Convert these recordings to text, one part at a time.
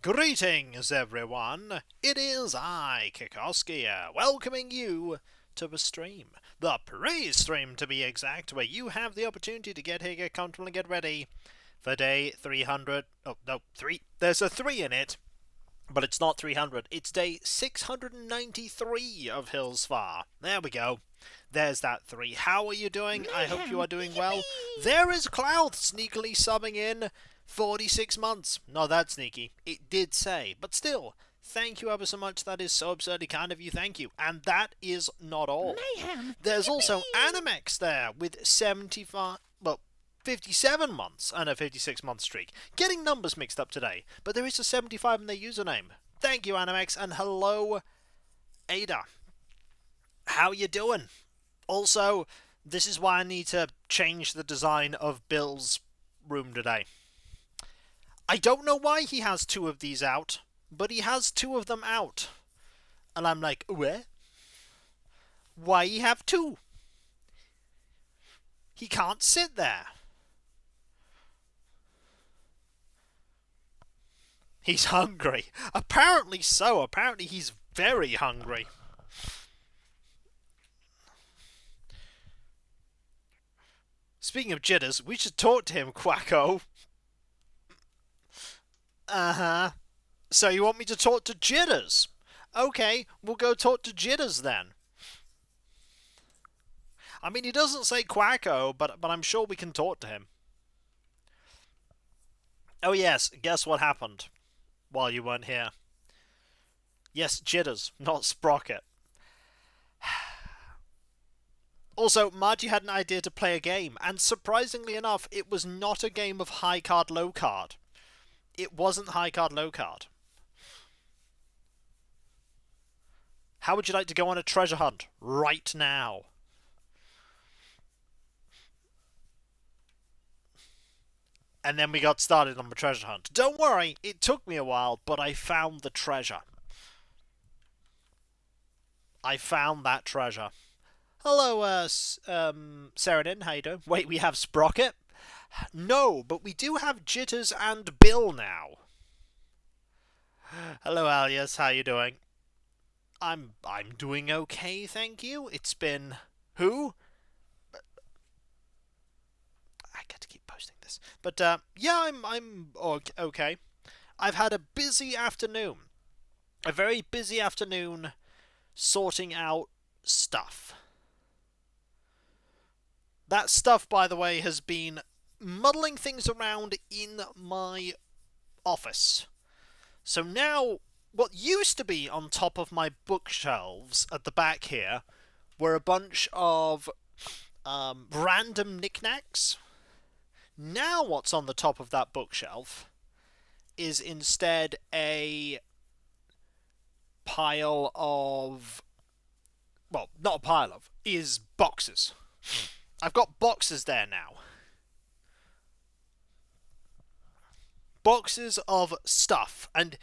Greetings, everyone. It is I, Kikoski, welcoming you to the stream. The pre-stream, to be exact, where you have the opportunity to get here, get comfortable, and get ready for day 300. Oh, no, 3. There's a 3 in it, but it's not 300. It's day 693 of Hills Far. There we go. There's that 3. How are you doing? I hope you are doing well. There is Cloud sneakily subbing in 46 months. Not that sneaky. It did say. But still, thank you ever so much. That is so absurdly kind of you. Thank you. And that is not all. Mayhem. There's also Animex there with 57 months and a 56-month streak. Getting numbers mixed up today. But there is a 75 in their username. Thank you, Animex. And hello, Ada. How you doing? Also, this is why I need to change the design of Bill's room today. I don't know why he has 2 of these out, but he has 2 of them out. And I'm like, where? Why you have 2? He can't sit there. He's hungry. Apparently so. Apparently he's very hungry. Speaking of jitters, we should talk to him, Quacko. Uh-huh. So you want me to talk to Jitters? Okay, we'll go talk to Jitters then. I mean, he doesn't say Quacko, but I'm sure we can talk to him. Oh yes, guess what happened while you weren't here? Yes, Jitters, not Sprocket. Also, Margie had an idea to play a game, and surprisingly enough, it was not a game of high card, low card. It wasn't high card, low card. How would you like to go on a treasure hunt right now? And then we got started on the treasure hunt. Don't worry, it took me a while, but I found the treasure. I found that treasure. Hello, Seradin, how you doing? Wait, we have Sprocket? No, but we do have Jitters and Bill now. Hello, Alias, how you doing? I'm doing okay, thank you. It's been... Who? I get to keep posting this. But, yeah, I'm okay. I've had a busy afternoon. A very busy afternoon sorting out stuff. That stuff, by the way, has been muddling things around in my office. So now, what used to be on top of my bookshelves at the back here were a bunch of random knickknacks. Now what's on the top of that bookshelf is instead a pile of... Well, not a pile of, is boxes. I've got boxes there now. Boxes of stuff. And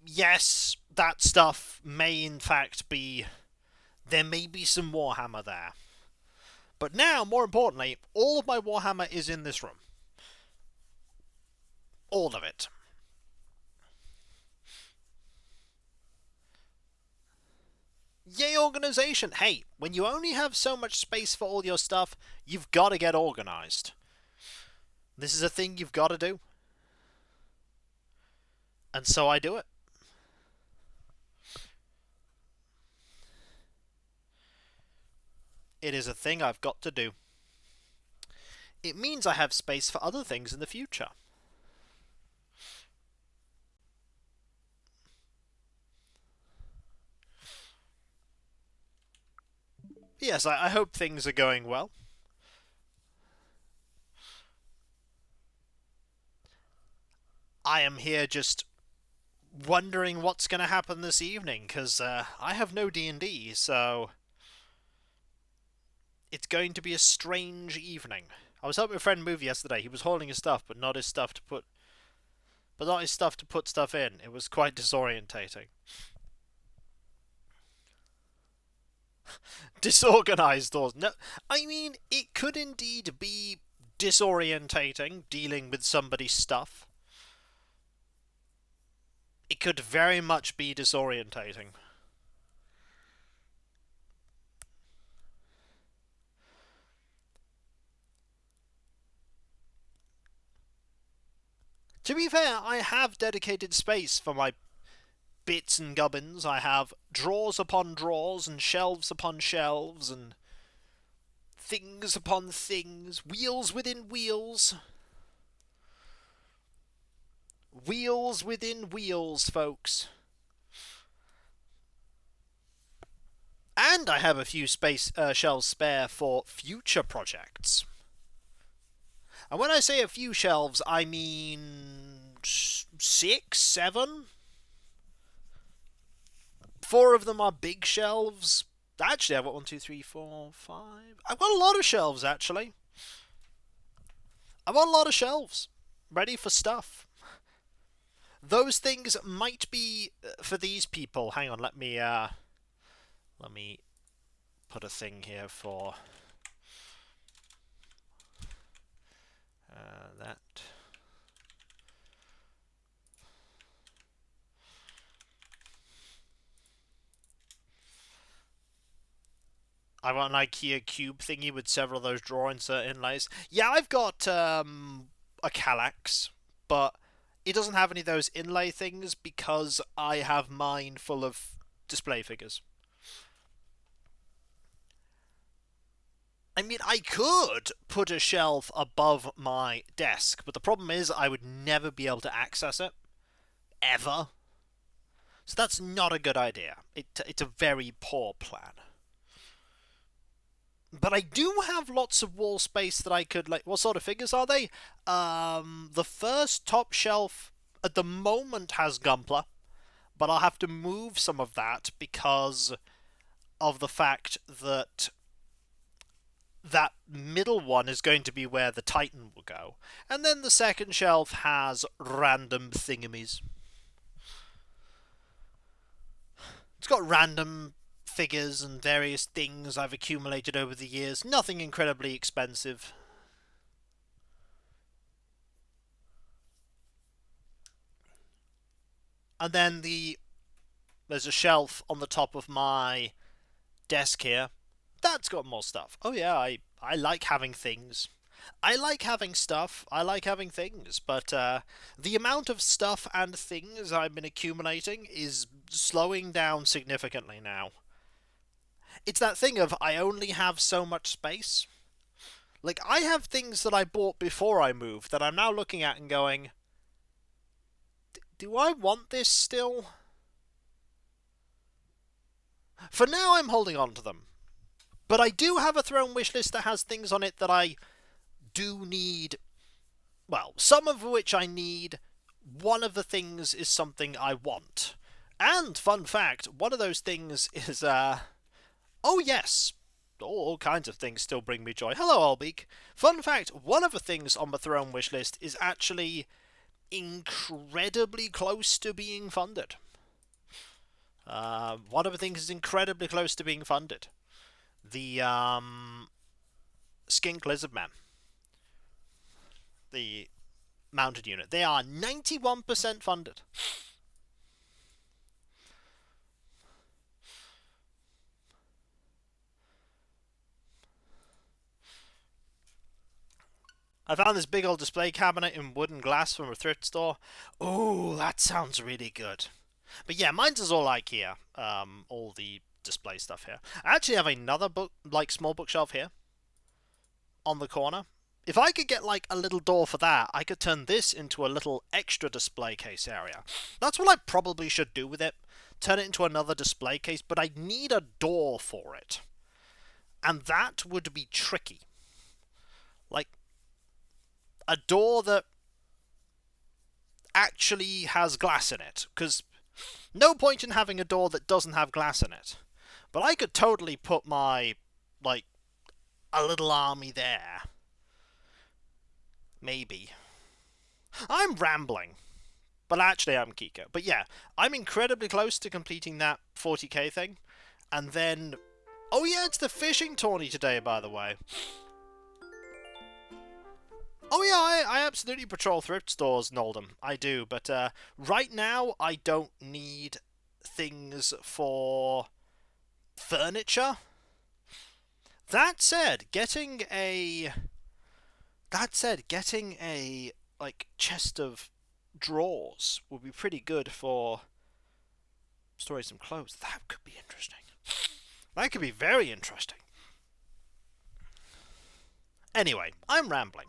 yes, that stuff may in fact be... There may be some Warhammer there. But now, more importantly, all of my Warhammer is in this room. All of it. Yay, organization! Hey, when you only have so much space for all your stuff, you've got to get organized. This is a thing you've got to do. And so I do it. It is a thing I've got to do. It means I have space for other things in the future. Yes, I hope things are going well. I am here just wondering what's going to happen this evening, because I have no D&D, so... It's going to be a strange evening. I was helping a friend move yesterday. He was holding his stuff, but not his stuff to put... But not his stuff to put stuff in. It was quite disorientating. Disorganized doors. No, I mean, it could indeed be disorientating, dealing with somebody's stuff. could very much be disorientating. To be fair, I have dedicated space for my bits and gubbins. I have drawers upon drawers and shelves upon shelves and things upon things, wheels within wheels. Wheels within wheels, folks. And I have a few shelves spare for future projects. And when I say a few shelves, I mean 6, 7. 4 of them are big shelves. Actually, I've got 1, 2, 3, 4, 5. I've got a lot of shelves, actually. I've got a lot of shelves ready for stuff. Those things might be for these people. Hang on, let me put a thing here for that. I want an IKEA cube thingy with several of those drawer insert inlays. Yeah, I've got a Kallax, but it doesn't have any of those inlay things because I have mine full of display figures. I mean, I could put a shelf above my desk, but the problem is I would never be able to access it. Ever. So that's not a good idea. It's a very poor plan. But I do have lots of wall space that I could, like, what sort of figures are they? The first top shelf at the moment has Gunpla, but I'll have to move some of that because of the fact that that middle one is going to be where the Titan will go. And then the second shelf has random thingamies. It's got random figures and various things I've accumulated over the years. Nothing incredibly expensive. And then there's a shelf on the top of my desk here. That's got more stuff. Oh yeah, I like having things. I like having stuff. I like having things. But the amount of stuff and things I've been accumulating is slowing down significantly now. It's that thing of I only have so much space. Like, I have things that I bought before I moved that I'm now looking at and going, do I want this still? For now, I'm holding on to them. But I do have a throne wish list that has things on it that I do need. Well, some of which I need. One of the things is something I want. And, fun fact, one of those things is, oh yes, all kinds of things still bring me joy. Hello, Albeak. Fun fact, one of the things on the throne wish list is actually incredibly close to being funded. One of the things is incredibly close to being funded. The Skink Lizardmen. The mounted unit. They are 91% funded. I found this big old display cabinet in wood and glass from a thrift store. Oh, that sounds really good. But yeah, mine's is all IKEA. All the display stuff here. I actually have another small bookshelf here on the corner. If I could get like a little door for that, I could turn this into a little extra display case area. That's what I probably should do with it. Turn it into another display case, but I need a door for it. And that would be tricky. Like, a door that actually has glass in it, because no point in having a door that doesn't have glass in it. But I could totally put my, like, a little army there. Maybe. I'm rambling. But actually I'm Kiko. But yeah, I'm incredibly close to completing that 40k thing. And then... Oh yeah, it's the fishing tourney today, by the way. Oh yeah, I absolutely patrol thrift stores in Oldham. I do, but right now I don't need things for furniture. That said, getting a like chest of drawers would be pretty good for storing some clothes. That could be interesting. That could be very interesting. Anyway, I'm rambling.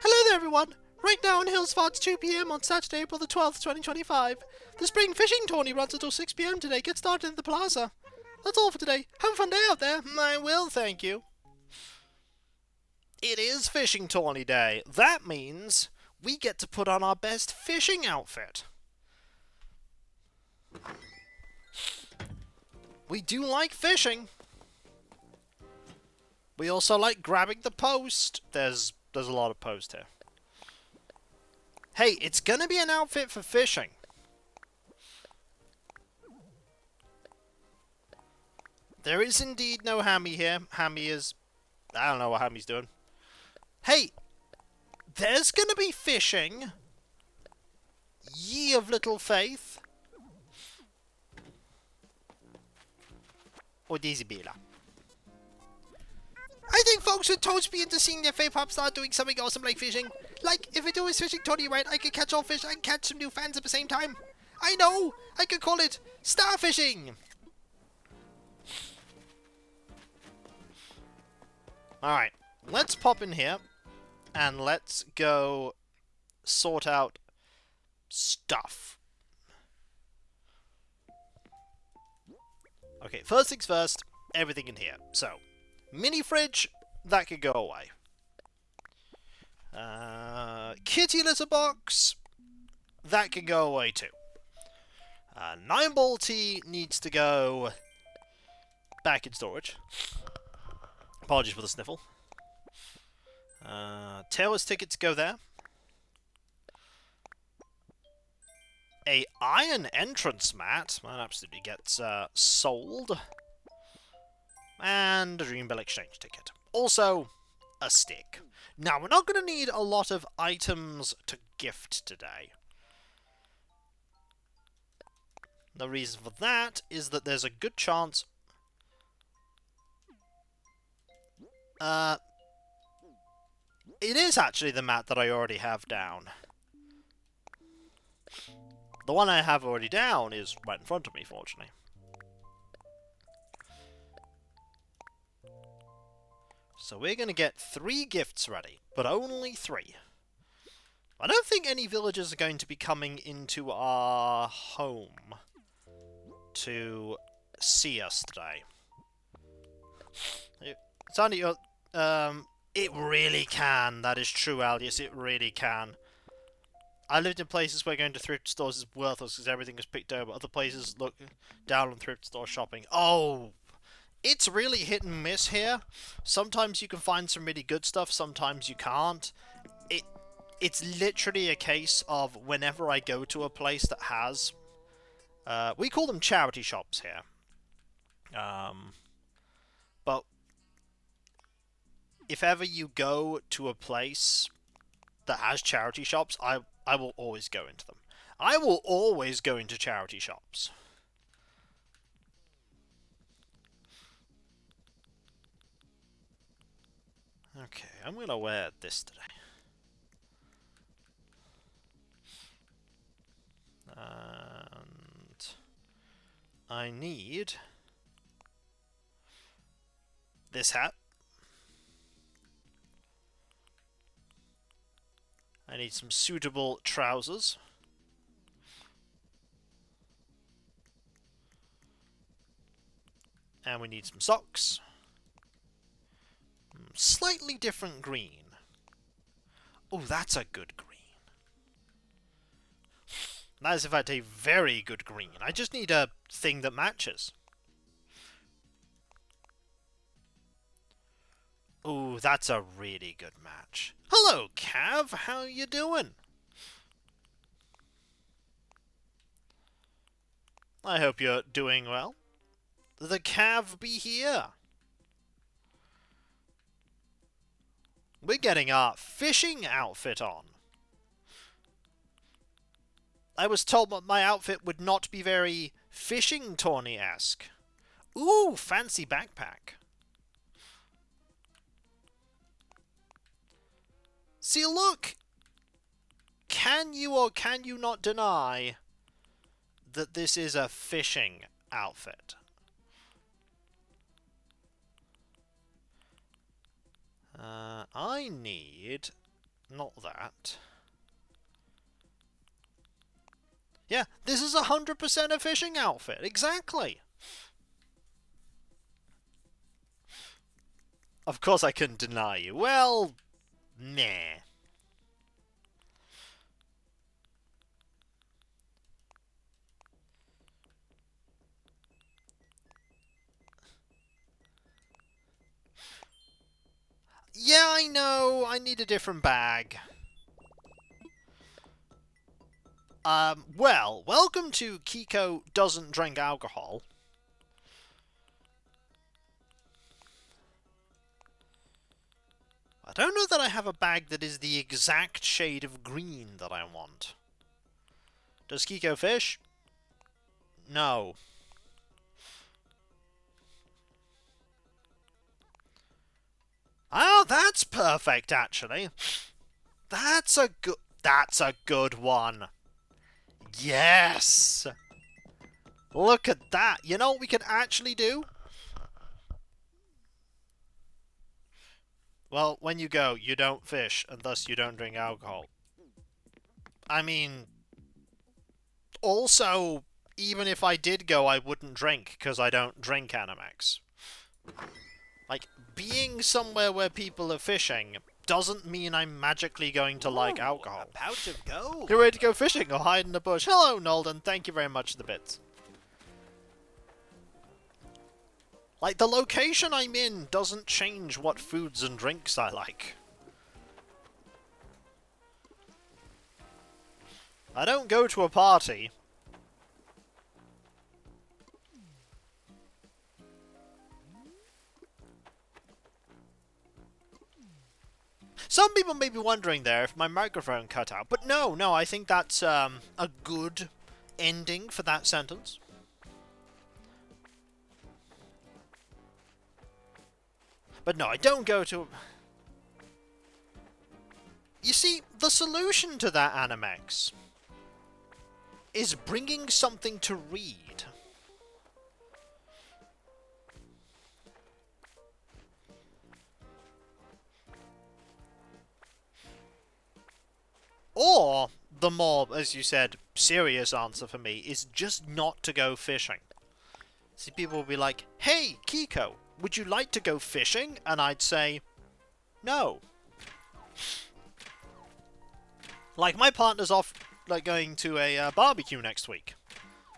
Hello there, everyone. Right now in Hillsford, it's 2 p.m. on Saturday, April the 12th, 2025. The spring fishing tourney runs until 6 p.m. today. Get started at the plaza. That's all for today. Have a fun day out there. I will, thank you. It is fishing tourney day. That means we get to put on our best fishing outfit. We do like fishing. We also like grabbing the post. There's a lot of post here. Hey, it's gonna be an outfit for fishing. There is indeed no Hammy here. Hammy is... I don't know what Hammy's doing. Hey, there's gonna be fishing. Ye of little faith. Or Daisy Bela. I think folks would totes be into seeing their fave pop star doing something awesome like fishing. Like, if I do his fishing tourney right, I could catch all fish and catch some new fans at the same time. I know! I could call it starfishing! Alright, let's pop in here and let's go sort out stuff. Okay, first things first, everything in here. So, mini fridge, that could go away. Kitty litter box, that can go away too. 9-ball tea needs to go back in storage. Apologies for the sniffle. Taylor's tickets go there. A iron entrance mat, that absolutely gets sold. And a Dreambill exchange ticket. Also, a stick. Now, we're not going to need a lot of items to gift today. The reason for that is that there's a good chance... it is actually the mat that I already have down. The one I have already down is right in front of me, fortunately. So we're going to get 3 gifts ready, but only 3. I don't think any villagers are going to be coming into our home to see us today. It's only your... it really can. That is true, Alias. It really can. I lived in places where going to thrift stores is worthless because everything is picked over. Other places look down on thrift store shopping. Oh, it's really hit and miss here. Sometimes you can find some really good stuff. Sometimes you can't. It's literally a case of whenever I go to a place that has... we call them charity shops here. But if ever you go to a place that has charity shops, I will always go into them. I will always go into charity shops. Okay, I'm going to wear this today. And I need this hat. I need some suitable trousers. And we need some socks. Slightly different green. Oh, that's a good green. That is, in fact, a very good green. I just need a thing that matches. Ooh, that's a really good match. Hello, Cav. How you doing? I hope you're doing well. The Cav be here. The Cav be here. We're getting our fishing outfit on. I was told that my outfit would not be very fishing tawny-esque. Ooh, fancy backpack. See, look! Can you or can you not deny that this is a fishing outfit? I need... not that. Yeah, this is 100% a fishing outfit. Exactly. Of course I couldn't deny you. Well, meh. Yeah, I know. I need a different bag. Well, welcome to Kiko Doesn't Drink Alcohol. I don't know that I have a bag that is the exact shade of green that I want. Does Kiko fish? No. Oh, that's perfect, actually. That's a good one. Yes! Look at that. You know what we can actually do? Well, when you go, you don't fish, and thus you don't drink alcohol. I mean... Also, even if I did go, I wouldn't drink, because I don't drink Animex. Like, being somewhere where people are fishing doesn't mean I'm magically going to like alcohol. A pouch of gold. You're ready to go fishing or hide in the bush. Hello, Nolden. Thank you very much for the bits. Like, the location I'm in doesn't change what foods and drinks I like. I don't go to a party. Some people may be wondering there if my microphone cut out, but no, I think that's a good ending for that sentence. But no, I don't go to... You see, the solution to that, Animex, is bringing something to read. Or, the more, as you said, serious answer for me is just not to go fishing. See, people will be like, hey, Kiko, would you like to go fishing? And I'd say, no. Like, my partner's off, like, going to a barbecue next week.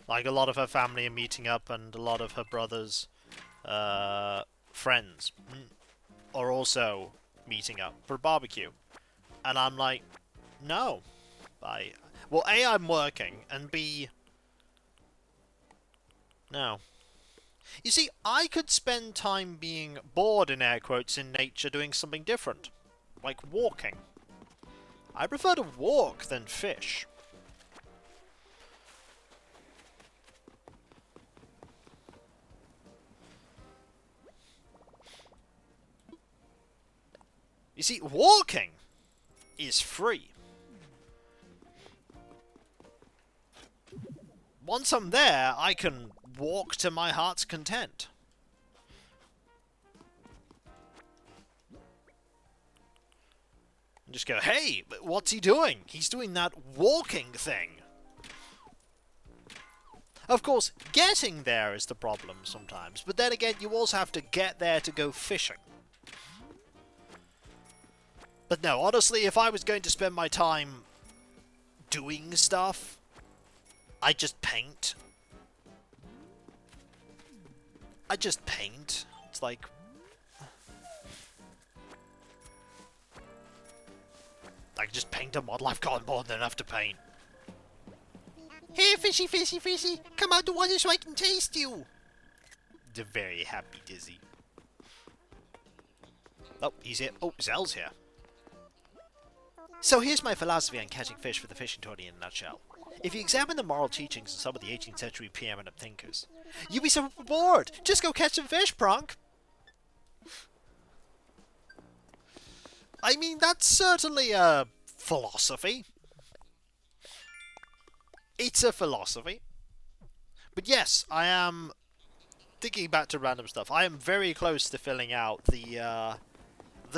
Like, a lot of her family are meeting up, and a lot of her brother's friends are also meeting up for a barbecue. And I'm like, no. Well, A, I'm working, and B, no. You see, I could spend time being bored, in air quotes, in nature doing something different. Like walking. I prefer to walk than fish. You see, walking is free. Once I'm there, I can walk to my heart's content. And just go, hey, what's he doing? He's doing that walking thing. Of course, getting there is the problem sometimes, but then again, you also have to get there to go fishing. But no, honestly, if I was going to spend my time doing stuff, I just paint. It's like... I can just paint a model. I've got more than enough to paint. Hey, fishy, fishy, fishy! Come out the water so I can taste you! They're very happy, Dizzy. Oh, he's here. Oh, Zell's here. So here's my philosophy on catching fish for the fishing tourney in a nutshell. If you examine the moral teachings of some of the 18th century preeminent thinkers, you'd be so bored. Just go catch some fish, Pronk. I mean, that's certainly a philosophy. It's a philosophy. But yes, I am thinking back to random stuff. I am very close to filling out the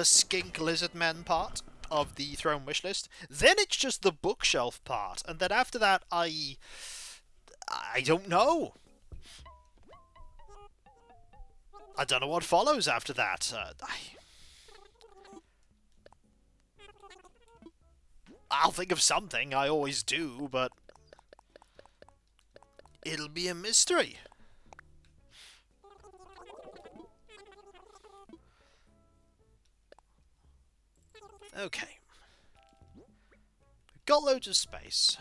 skink lizard men part of the throne wish list. Then it's just the bookshelf part, and then after that, I don't know. I don't know what follows after that. I'll think of something. I always do, but it'll be a mystery. Okay. Got loads of space.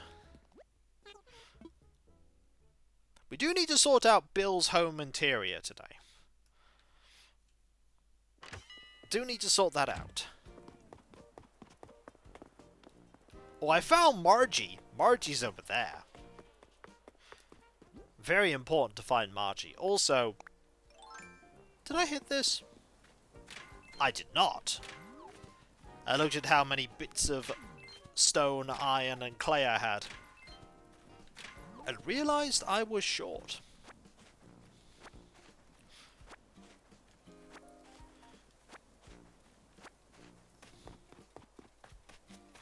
We do need to sort out Bill's home interior today. Do need to sort that out. Oh, I found Margie. Margie's over there. Very important to find Margie. Also, did I hit this? I did not. I looked at how many bits of stone, iron, and clay I had, and realized I was short.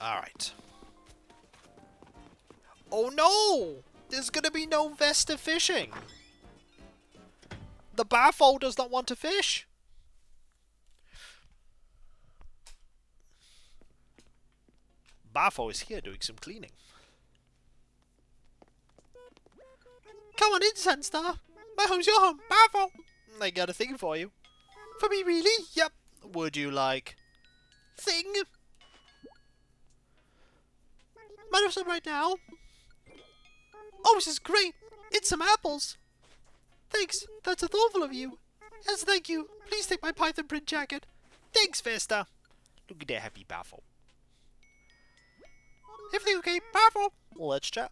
Alright. Oh no! There's gonna be no Vesta fishing! The Baffo does not want to fish! Baffo is here doing some cleaning. Come on in, Sunstar! My home's your home, Baffo! I got a thing for you. For me, really? Yep. Would you like... thing? Might have some right now. Oh, this is great! It's some apples! Thanks, that's so thoughtful of you. Yes, thank you. Please take my python print jacket. Thanks, Vesta. Look at that happy Baffo. Everything okay, Baffo? Let's chat.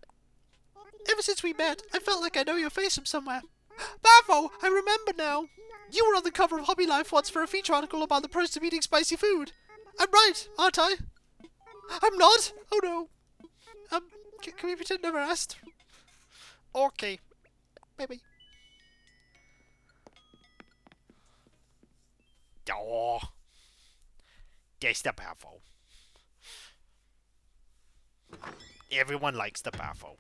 Ever since we met, I felt like I know your face from somewhere. Baffo, I remember now. You were on the cover of Hobby Life once for a feature article about the pros of eating spicy food. I'm right, aren't I? I'm not? Oh no. Can we pretend never asked? Okay. Maybe. Oh. There's the Baffo. Everyone likes the Baffo.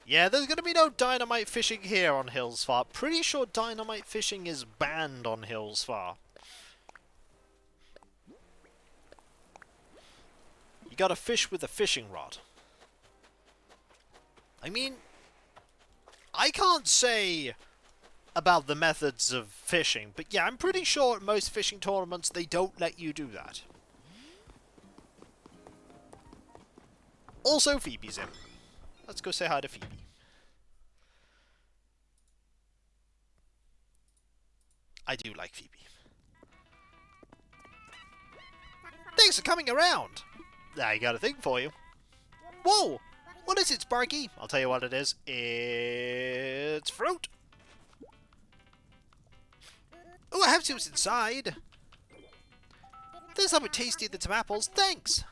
Yeah, there's gonna be no dynamite fishing here on Hills Far. Pretty sure dynamite fishing is banned on Hills Far. You gotta fish with a fishing rod. I mean, I can't say about the methods of fishing, but yeah, I'm pretty sure at most fishing tournaments they don't let you do that. Also, Phoebe's in. Let's go say hi to Phoebe. I do like Phoebe. Thanks for coming around! I got a thing for you. Whoa! What is it, Sparky? I'll tell you what it is. It's fruit! Oh, I have to. It's inside. There's something tastier than some apples. Thanks!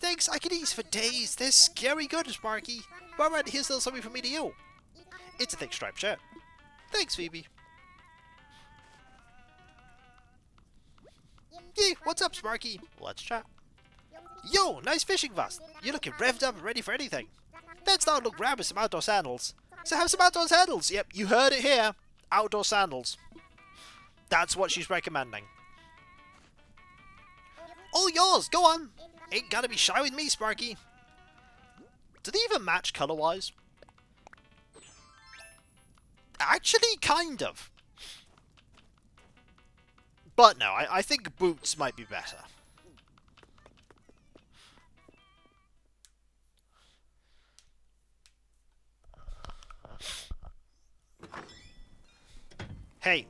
Thanks, I can eat these for days. They're scary good, Sparky. Alright, here's a little something from me to you. It's a thick striped shirt. Thanks, Phoebe. Yay, what's up, Sparky? Let's chat. Yo, nice fishing vest. You're looking revved up and ready for anything. Let's now look grab with some outdoor sandals. So have some outdoor sandals. Yep, you heard it here. Outdoor sandals. That's what she's recommending. All yours, go on. Ain't gotta be shy with me, Sparky. Do they even match color-wise? Actually, kind of. But no, I think boots might be better. Hey,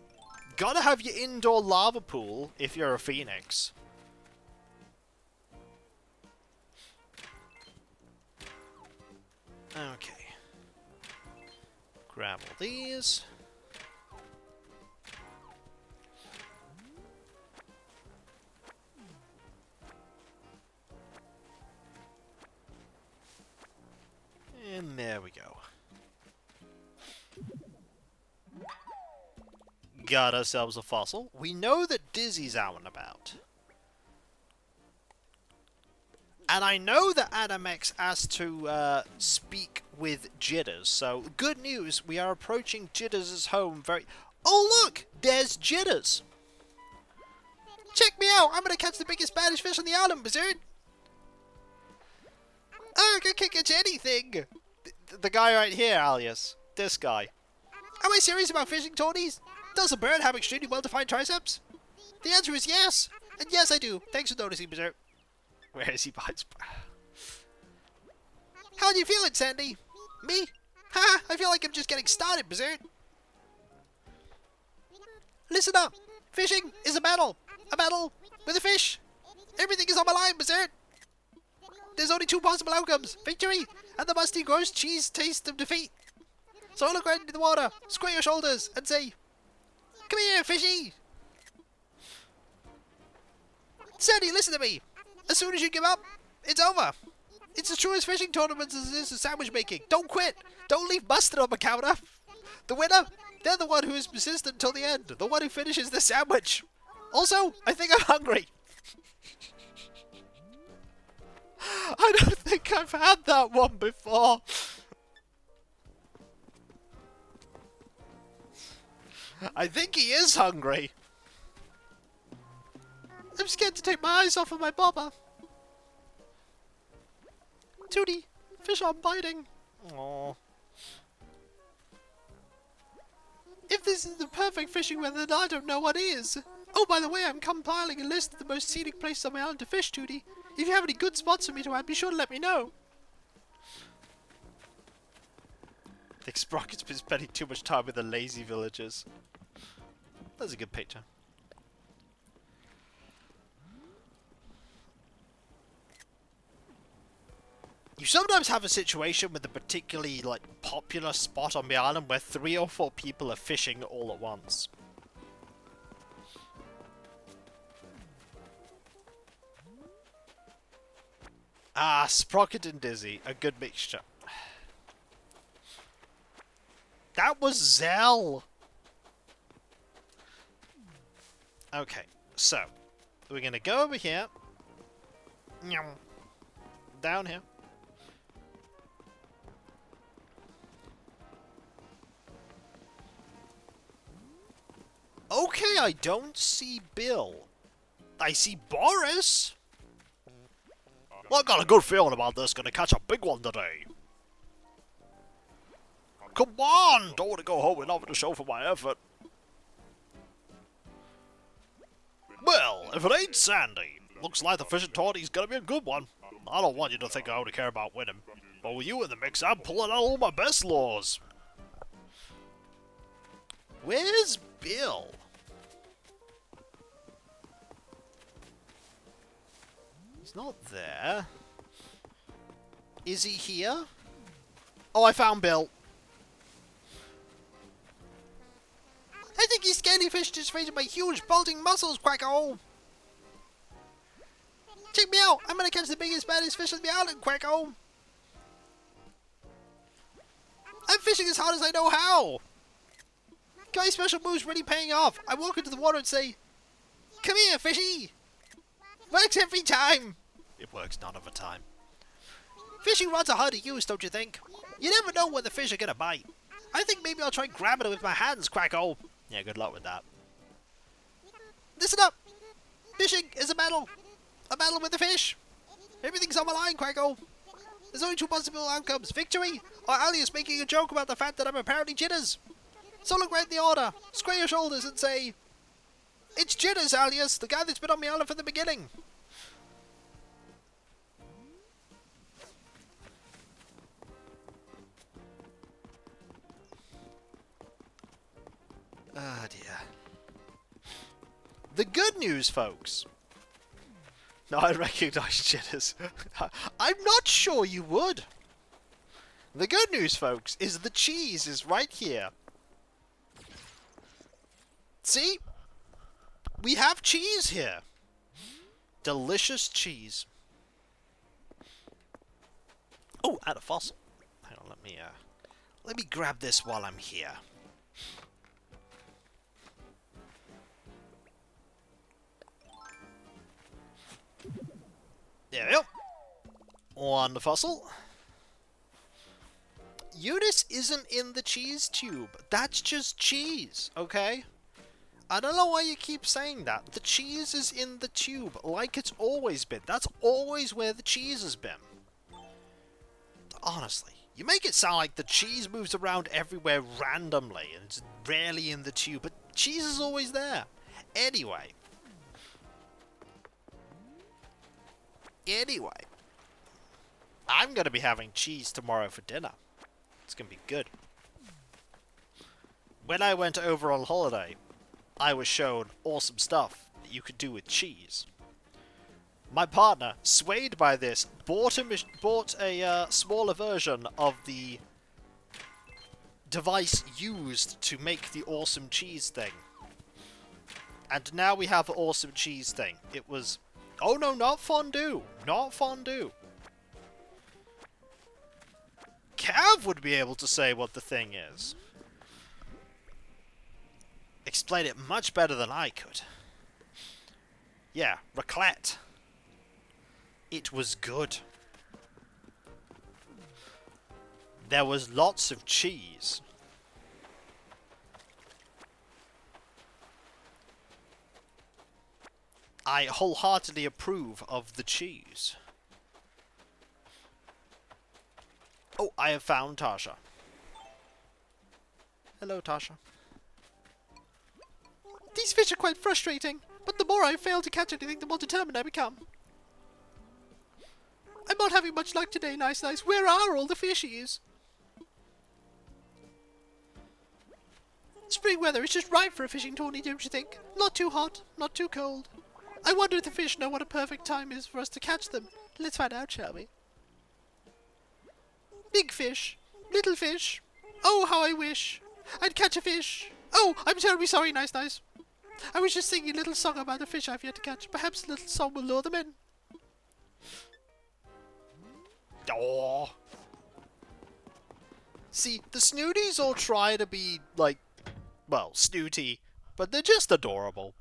gotta have your indoor lava pool if you're a phoenix. Okay. Grab all these. And there we go. Got ourselves a fossil. We know that Dizzy's out and about. And I know that Adamex asked to speak with Jitters, so good news, we are approaching Jitters' home very... Oh look! There's Jitters! Check me out! I'm gonna catch the biggest, baddest fish on the island, Blizzard! Oh, I can't catch anything! The guy right here, alias. This guy. Am I serious about fishing, Tony's? Does a bird have extremely well-defined triceps? The answer is yes! And yes, I do. Thanks for noticing, Berserk. Where is he, Bites? How do you feel it, Sandy? Me? Ha! I feel like I'm just getting started, Berserk. Listen up! Fishing is a battle! A battle with a fish! Everything is on my line, Berserk! There's only two possible outcomes. Victory and the musty, gross cheese taste of defeat. So look right into the water, square your shoulders, and say, "Come here, fishy!" Sandy, listen to me! As soon as you give up, it's over. It's the truest fishing tournament as it is sandwich making. Don't quit. Don't leave busted on the counter. The winner, they're the one who is persistent till the end. The one who finishes the sandwich. Also, I think I'm hungry. I don't think I've had that one before. I think he is hungry. I'm scared to take my eyes off of my bobber. Tootie, fish aren't biting. Aww. If this is the perfect fishing weather, then I don't know what is. Oh, by the way, I'm compiling a list of the most scenic places on my island to fish, Tootie. If you have any good spots for me to add, be sure to let me know. I think Sprocket's been spending too much time with the lazy villagers. That's a good picture. You sometimes have a situation with a particularly popular spot on the island where 3 or 4 people are fishing all at once. Ah, Sprocket and Dizzy, a good mixture. That was Zell! Okay, so, we're gonna go over here. Down here. Okay, I don't see Bill. I see Boris! Well, I've got a good feeling about this. Gonna catch a big one today. Come on! Don't want to go home with nothing to show for my effort. Well, if it ain't Sandy, looks like the fishing tourney's gonna be a good one. I don't want you to think I only care about winning, but with you in the mix, I'm pulling out all my best laws. Where's Bill? He's not there. Is he here? Oh, I found Bill. I think he's scaly fished his face with my huge bulging muscles, Quacko. Check me out. I'm gonna catch the biggest, baddest fish on the island, Quacko. I'm fishing as hard as I know how. My special move's really paying off. I walk into the water and say, "Come here, fishy." Works every time. It works none of the time. Fishing rods are hard to use, don't you think? You never know when the fish are gonna bite. I think maybe I'll try grabbing it with my hands, Quacko. Yeah, good luck with that. Listen up. Fishing is a battle. A battle with the fish. Everything's on my line, Quacko. There's only 2 possible outcomes. Victory, or Alias making a joke about the fact that I'm apparently Jitters. So look right in the order, square your shoulders and say, "It's Jitters, Alias, the guy that's been on my island from the beginning." Ah, dear. The good news, folks. No, I recognise Jitters. I'm not sure you would. The good news, folks, is the cheese is right here. See? We have cheese here. Delicious cheese. Oh, and a fossil. Hang on, let me grab this while I'm here. There we go. One fossil. Eunice isn't in the cheese tube. That's just cheese, okay? I don't know why you keep saying that. The cheese is in the tube, like it's always been. That's always where the cheese has been. Honestly, you make it sound like the cheese moves around everywhere randomly, and it's rarely in the tube, but cheese is always there. Anyway, I'm going to be having cheese tomorrow for dinner. It's going to be good. When I went over on holiday, I was shown awesome stuff that you could do with cheese. My partner, swayed by this, bought a smaller version of the device used to make the awesome cheese thing. And now we have the awesome cheese thing. It was... Oh no, not fondue! Not fondue! Cav would be able to say what the thing is. Explain it much better than I could. Yeah, raclette. It was good. There was lots of cheese. I wholeheartedly approve of the cheese. Oh, I have found Tasha. Hello, Tasha. These fish are quite frustrating, but the more I fail to catch anything, the more determined I become. I'm not having much luck today, Nice. Where are all the fishies? Spring weather is just right for a fishing tourney, don't you think? Not too hot, not too cold. I wonder if the fish know what a perfect time is for us to catch them. Let's find out, shall we? Big fish, little fish. Oh, how I wish I'd catch a fish. Oh, I'm terribly sorry, Nice. I was just singing a little song about a fish I've yet to catch. Perhaps a little song will lure them in. Oh. See, the snooties all try to be, like, well, snooty, but they're just adorable.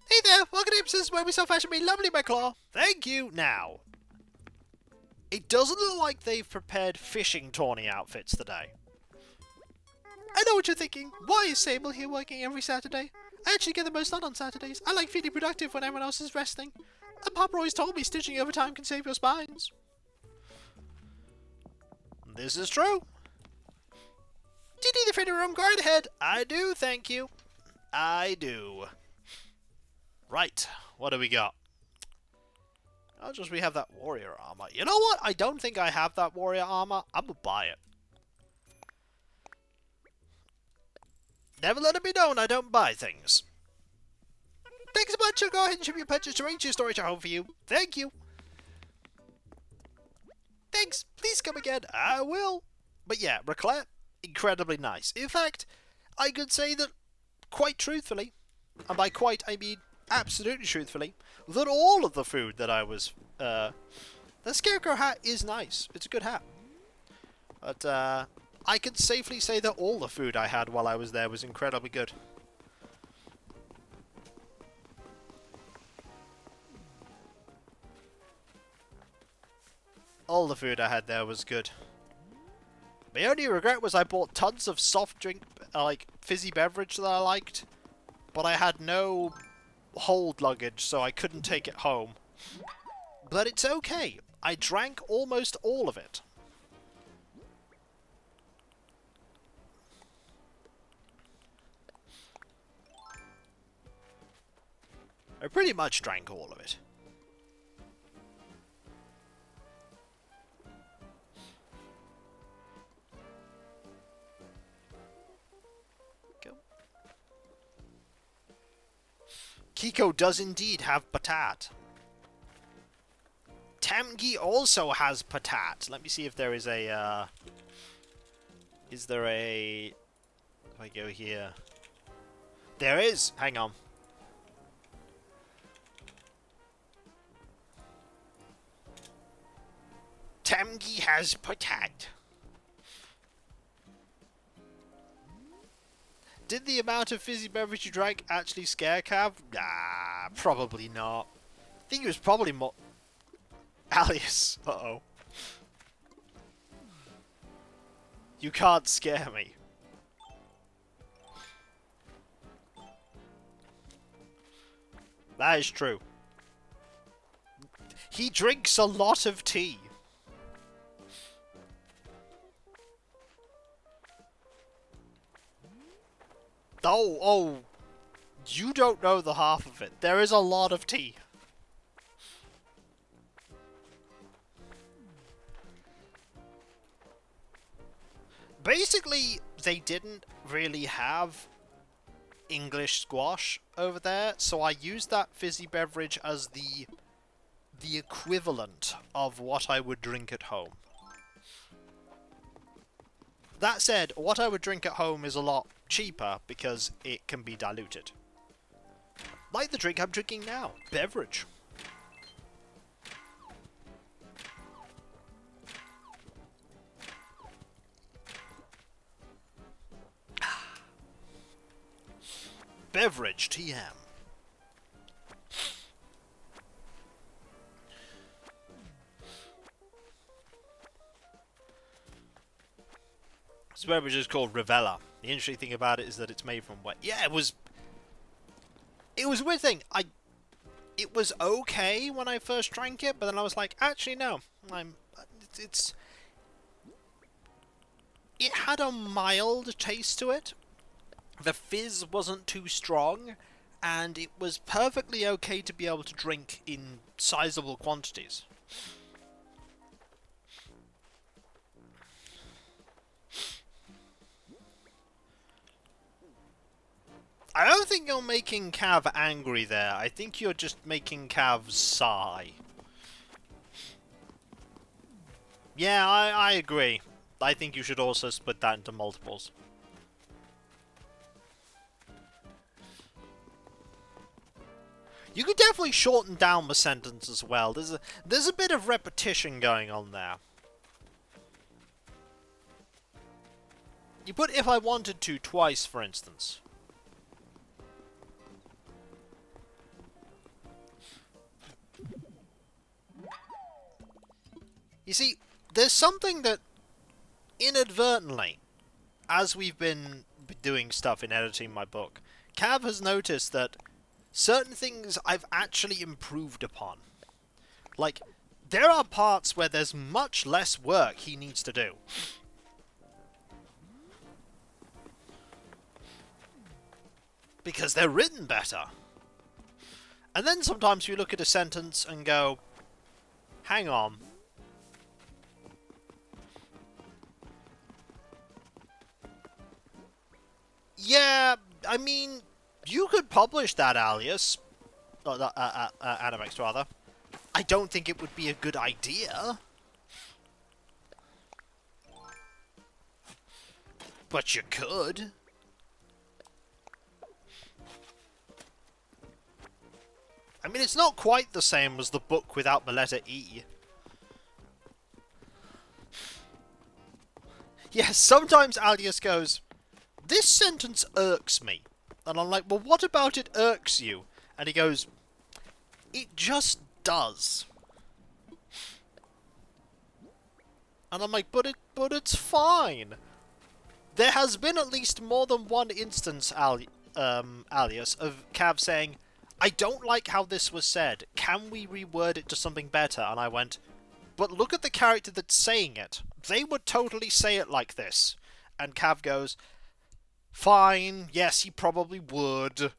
Hey there, welcome to Ipsis, where we so fashion me lovely my claw. Thank you. Now, it doesn't look like they've prepared fishing tourney outfits today. I know what you're thinking. Why is Sable here working every Saturday? I actually get the most done on Saturdays. I like feeling productive when everyone else is resting. And Papa always told me stitching overtime can save your spines. This is true. Do you need the fitting room? Go right ahead. I do, thank you. I do. Right, what do we got? Oh, just we have that warrior armor. You know what? I don't think I have that warrior armor. I'm gonna buy it. Never let it be known I don't buy things. Thanks a bunch. I'll go ahead and ship your purchase to Rachel Storage at home for you. Thank you. Thanks. Please come again. I will. But yeah, raclette, incredibly nice. In fact, I could say that quite truthfully, and by quite I mean absolutely truthfully, that all of the food that I was... the Scarecrow hat is nice. It's a good hat. But I can safely say that all the food I had while I was there was incredibly good. All the food I had there was good. My only regret was I bought tons of soft drink, like fizzy beverage that I liked, but I had no hold luggage, so I couldn't take it home. But it's okay. I drank almost all of it. I pretty much drank all of it. Go. Kiko does indeed have patat. Tamgi also has patat. Let me see if there is a, is there a... If I go here... There is! Hang on. Tamgi has patat. Did the amount of fizzy beverage you drank actually scare Cav? Nah, probably not. I think it was probably more... Alias. Uh-oh. You can't scare me. That is true. He drinks a lot of tea. Oh, you don't know the half of it. There is a lot of tea. Basically, they didn't really have English squash over there, so I used that fizzy beverage as the equivalent of what I would drink at home. That said, what I would drink at home is a lot cheaper because it can be diluted. Like the drink I'm drinking now. Beverage. Beverage TM. This beverage is called Rivella. The interesting thing about it is that it's made from wet. Yeah, it was a weird thing. It was okay when I first drank it, but then I was like, actually no. It had a mild taste to it. The fizz wasn't too strong, and it was perfectly okay to be able to drink in sizable quantities. I don't think you're making Cav angry there. I think you're just making Cav sigh. Yeah, I agree. I think you should also split that into multiples. You could definitely shorten down the sentence as well. There's a bit of repetition going on there. You put "if I wanted to" twice, for instance. You see, there's something that inadvertently, as we've been doing stuff in editing my book, Cav has noticed that certain things I've actually improved upon. Like, there are parts where there's much less work he needs to do. Because they're written better. And then sometimes you look at a sentence and go, hang on. Yeah, I mean, you could publish that alias. Animex, rather. I don't think it would be a good idea. But you could. I mean, it's not quite the same as the book without the letter E. Yes, sometimes Alias goes, "This sentence irks me." And I'm like, well, what about it irks you? And he goes, "It just does." And I'm like, but it's fine. There has been at least more than one instance, Alias, of Cav saying, "I don't like how this was said. Can we reword it to something better?" And I went, "But look at the character that's saying it. They would totally say it like this." And Cav goes, "Fine, yes, he probably would.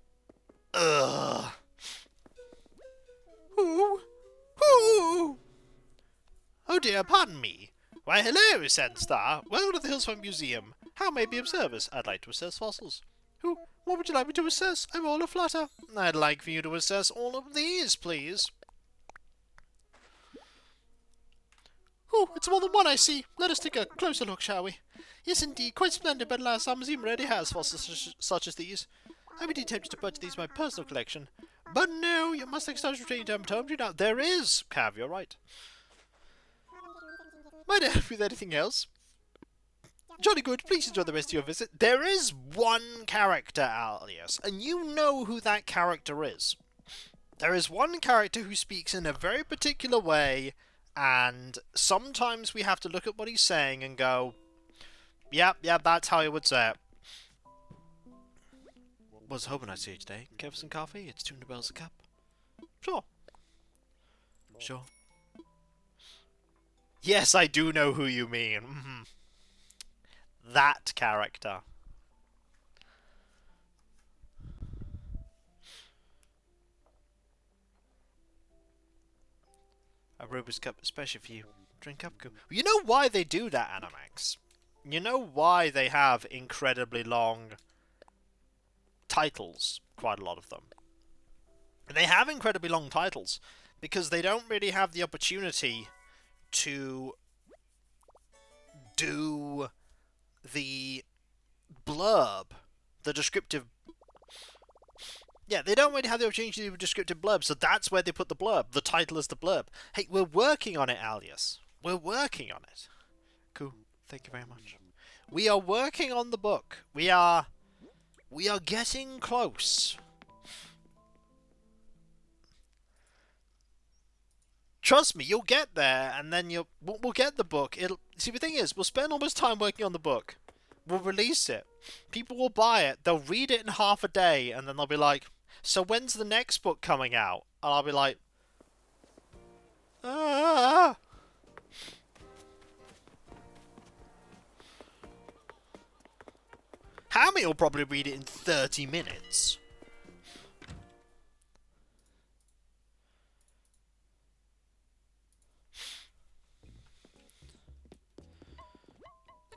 Ugh. Who? Who? Oh dear, pardon me. Why, hello, Sandstar. Welcome to the Hillsfront Museum. How may I be of service? I'd like to assess fossils." "Who? What would you like me to assess? I'm all aflutter." "I'd like for you to assess all of these, please." Oh, it's more than one, I see. Let us take a closer look, shall we? Yes, indeed, quite splendid, but alas, our museum already has fossils such as these. I'm indeed tempted to purchase these in my personal collection. But no, you must take such returning to Hermitage now. There is! Cav, you're right. Might I help you with anything else? Jolly good, please enjoy the rest of your visit. There is one character, Alias, and you know who that character is. There is one character who speaks in a very particular way, and sometimes we have to look at what he's saying and go, yep, that's how he would say it. Was hoping I'd see you today. Care for some coffee? It's 200 bells a cup. Sure. Sure. Yes, I do know who you mean. That character. A Rubik's Cup, especially for you. Drink up, go. You know why they do that, Animax? You know why they have incredibly long titles? Quite a lot of them. They have incredibly long titles because they don't really have the opportunity to do the blurb, the descriptive. Yeah, they don't really have the opportunity to do a descriptive blurb, so that's where they put the blurb. The title is the blurb. Hey, we're working on it, Alias. We're working on it. Cool. Thank you very much. We are working on the book. We are getting close. Trust me, you'll get there, and then we'll get the book. See, the thing is, we'll spend all this time working on the book. We'll release it. People will buy it. They'll read it in half a day, and then they'll be like, so when's the next book coming out? And I'll be like, ah. Hammy will probably read it in 30 minutes.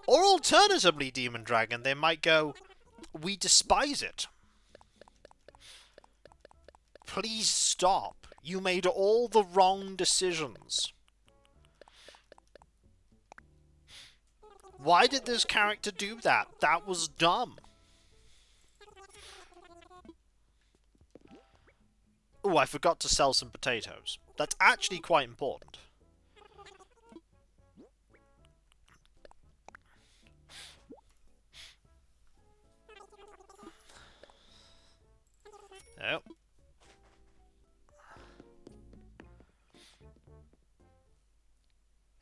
Or alternatively, Demon Dragon, they might go, we despise it. Please stop. You made all the wrong decisions. Why did this character do that? That was dumb. Oh, I forgot to sell some potatoes. That's actually quite important. Oh.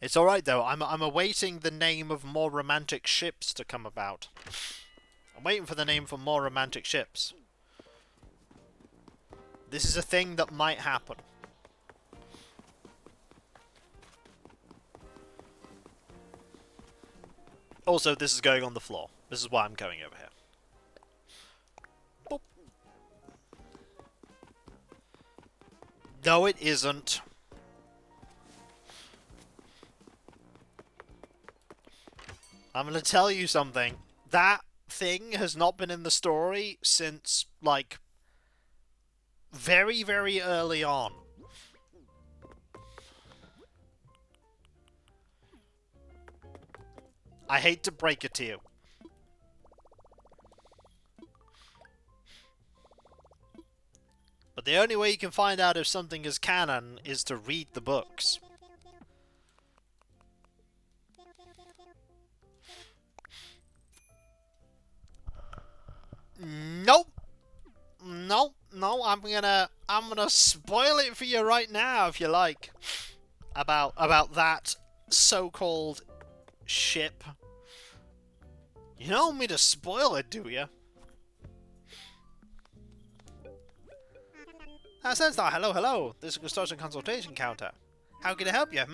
It's alright though, I'm awaiting the name of More Romantic Ships to come about. I'm waiting for the name for More Romantic Ships. This is a thing that might happen. Also, this is going on the floor. This is why I'm going over here. Boop. No, it isn't. I'm gonna tell you something. That thing has not been in the story since, like, very, very early on. I hate to break it to you. But the only way you can find out if something is canon is to read the books. Nope. No, I'm gonna spoil it for you right now if you like. About that so-called ship. You don't want me to spoil it, do you? Senstar, hello. This is a construction consultation counter. How can I help you,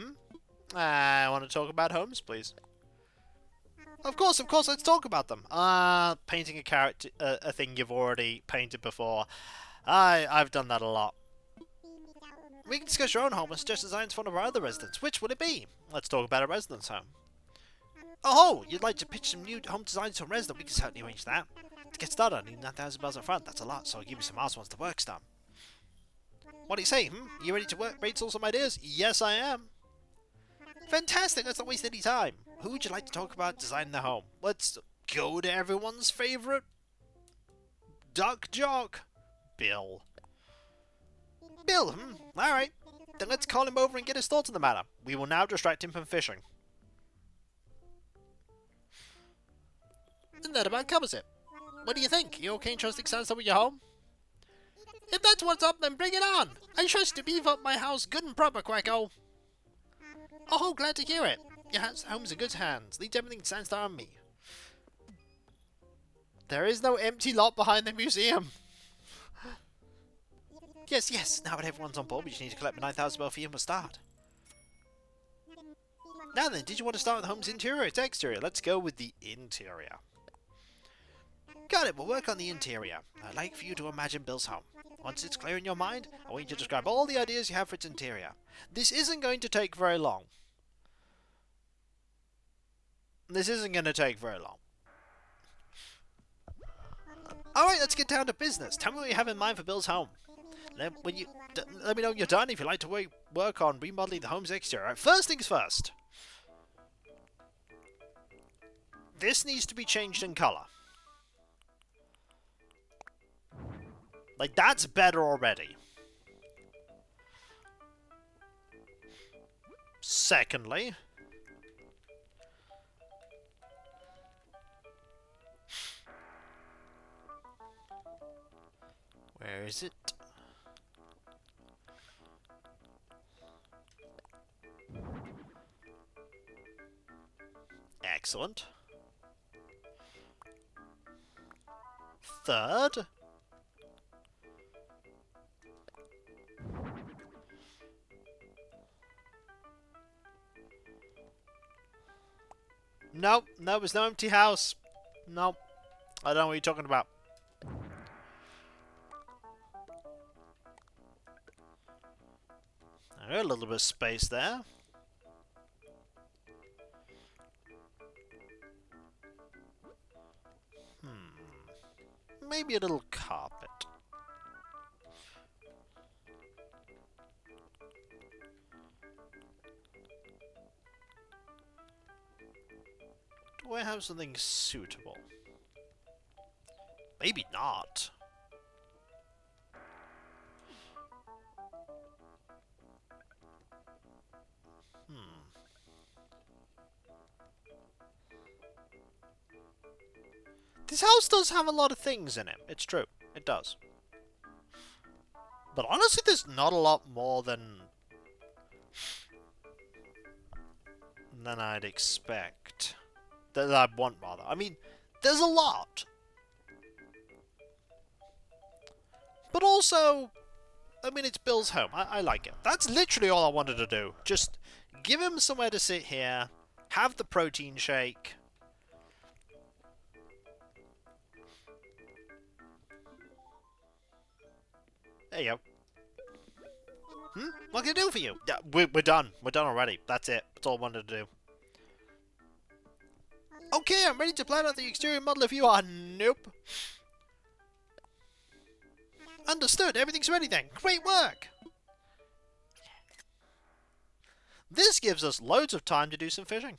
I want to talk about homes, please. Of course, let's talk about them. Painting a character, a thing you've already painted before. I've done that a lot. We can discuss your own home and suggest designs for one of our other residents. Which would it be? Let's talk about a resident's home. Oh, you'd like to pitch some new home designs to a resident? We can certainly arrange that. To get started, I need 9,000 bells up front. That's a lot, so I'll give you some hours once the work's done. What do you say, You ready to work? Brainstorm some ideas? Yes, I am. Fantastic, let's not waste any time. Who would you like to talk about designing the home? Let's go to everyone's favourite duck jock, Bill. Bill, alright. Then let's call him over and get his thoughts on the matter. We will now distract him from fishing. And that about covers it. What do you think? You okay, interesting sounds with your home? If that's what's up, then bring it on! I trust to beef up my house good and proper, Quacko. Oh, glad to hear it. Your home's in good hands. Leave everything Sandstar on me. There is no empty lot behind the museum. Yes, now that everyone's on board, we just need to collect the 9,000 bell fee and we'll start. Now then, did you want to start with the home's interior or its exterior? Let's go with the interior. Got it, we'll work on the interior. I'd like for you to imagine Bill's home. Once it's clear in your mind, I want you to describe all the ideas you have for its interior. This isn't going to take very long. Alright, let's get down to business. Tell me what you have in mind for Bill's home. Let me know when you're done if you'd like to work on remodeling the home's exterior. Right, first things first. This needs to be changed in colour. Like, that's better already. Secondly, where is it? Excellent. Third. Nope, there's no empty house. Nope. I don't know what you're talking about. A little bit of space there. Maybe a little carpet. Do I have something suitable? Maybe not. This house does have a lot of things in it. It's true. It does. But honestly, there's not a lot more than I'd expect. That I'd want, rather. I mean, there's a lot. But also, I mean, it's Bill's home. I like it. That's literally all I wanted to do. Just give him somewhere to sit here, have the protein shake. There you go. What can I do for you? Yeah, we're done. We're done already. That's it. That's all I wanted to do. Okay, I'm ready to plan out the exterior model if you are. Nope. Understood. Everything's ready then. Great work. This gives us loads of time to do some fishing.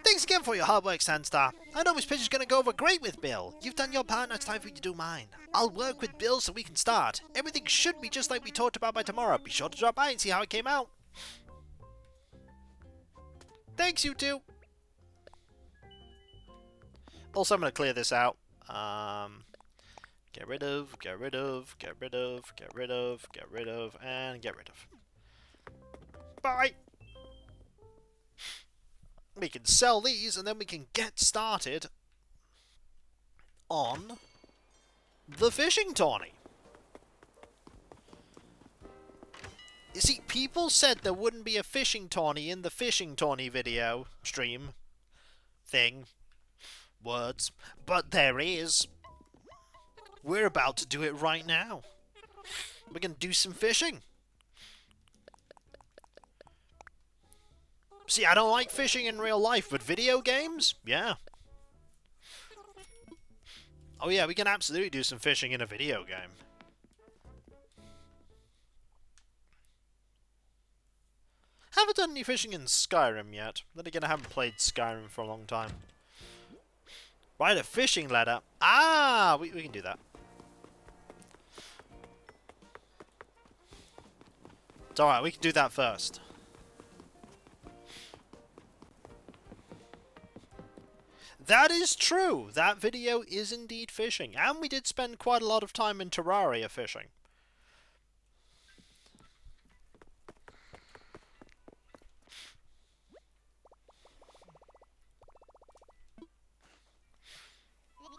Thanks again for your hard work, Sandstar. I know this picture's gonna go over great with Bill. You've done your part, now it's time for you to do mine. I'll work with Bill so we can start. Everything should be just like we talked about by tomorrow. Be sure to drop by and see how it came out. Thanks, you two. Also, I'm gonna clear this out. Get rid of, and get rid of. Bye! We can sell these, and then we can get started on the fishing tourney. You see, people said there wouldn't be a fishing tourney in the fishing tourney video, stream, thing, words, but there is. We're about to do it right now. We're going to do some fishing. See, I don't like fishing in real life, but video games? Yeah. Oh yeah, we can absolutely do some fishing in a video game. Haven't done any fishing in Skyrim yet. Then again, I haven't played Skyrim for a long time. Right, a fishing ladder. Ah, we can do that. It's alright, we can do that first. That is true! That video is indeed fishing. And we did spend quite a lot of time in Terraria fishing.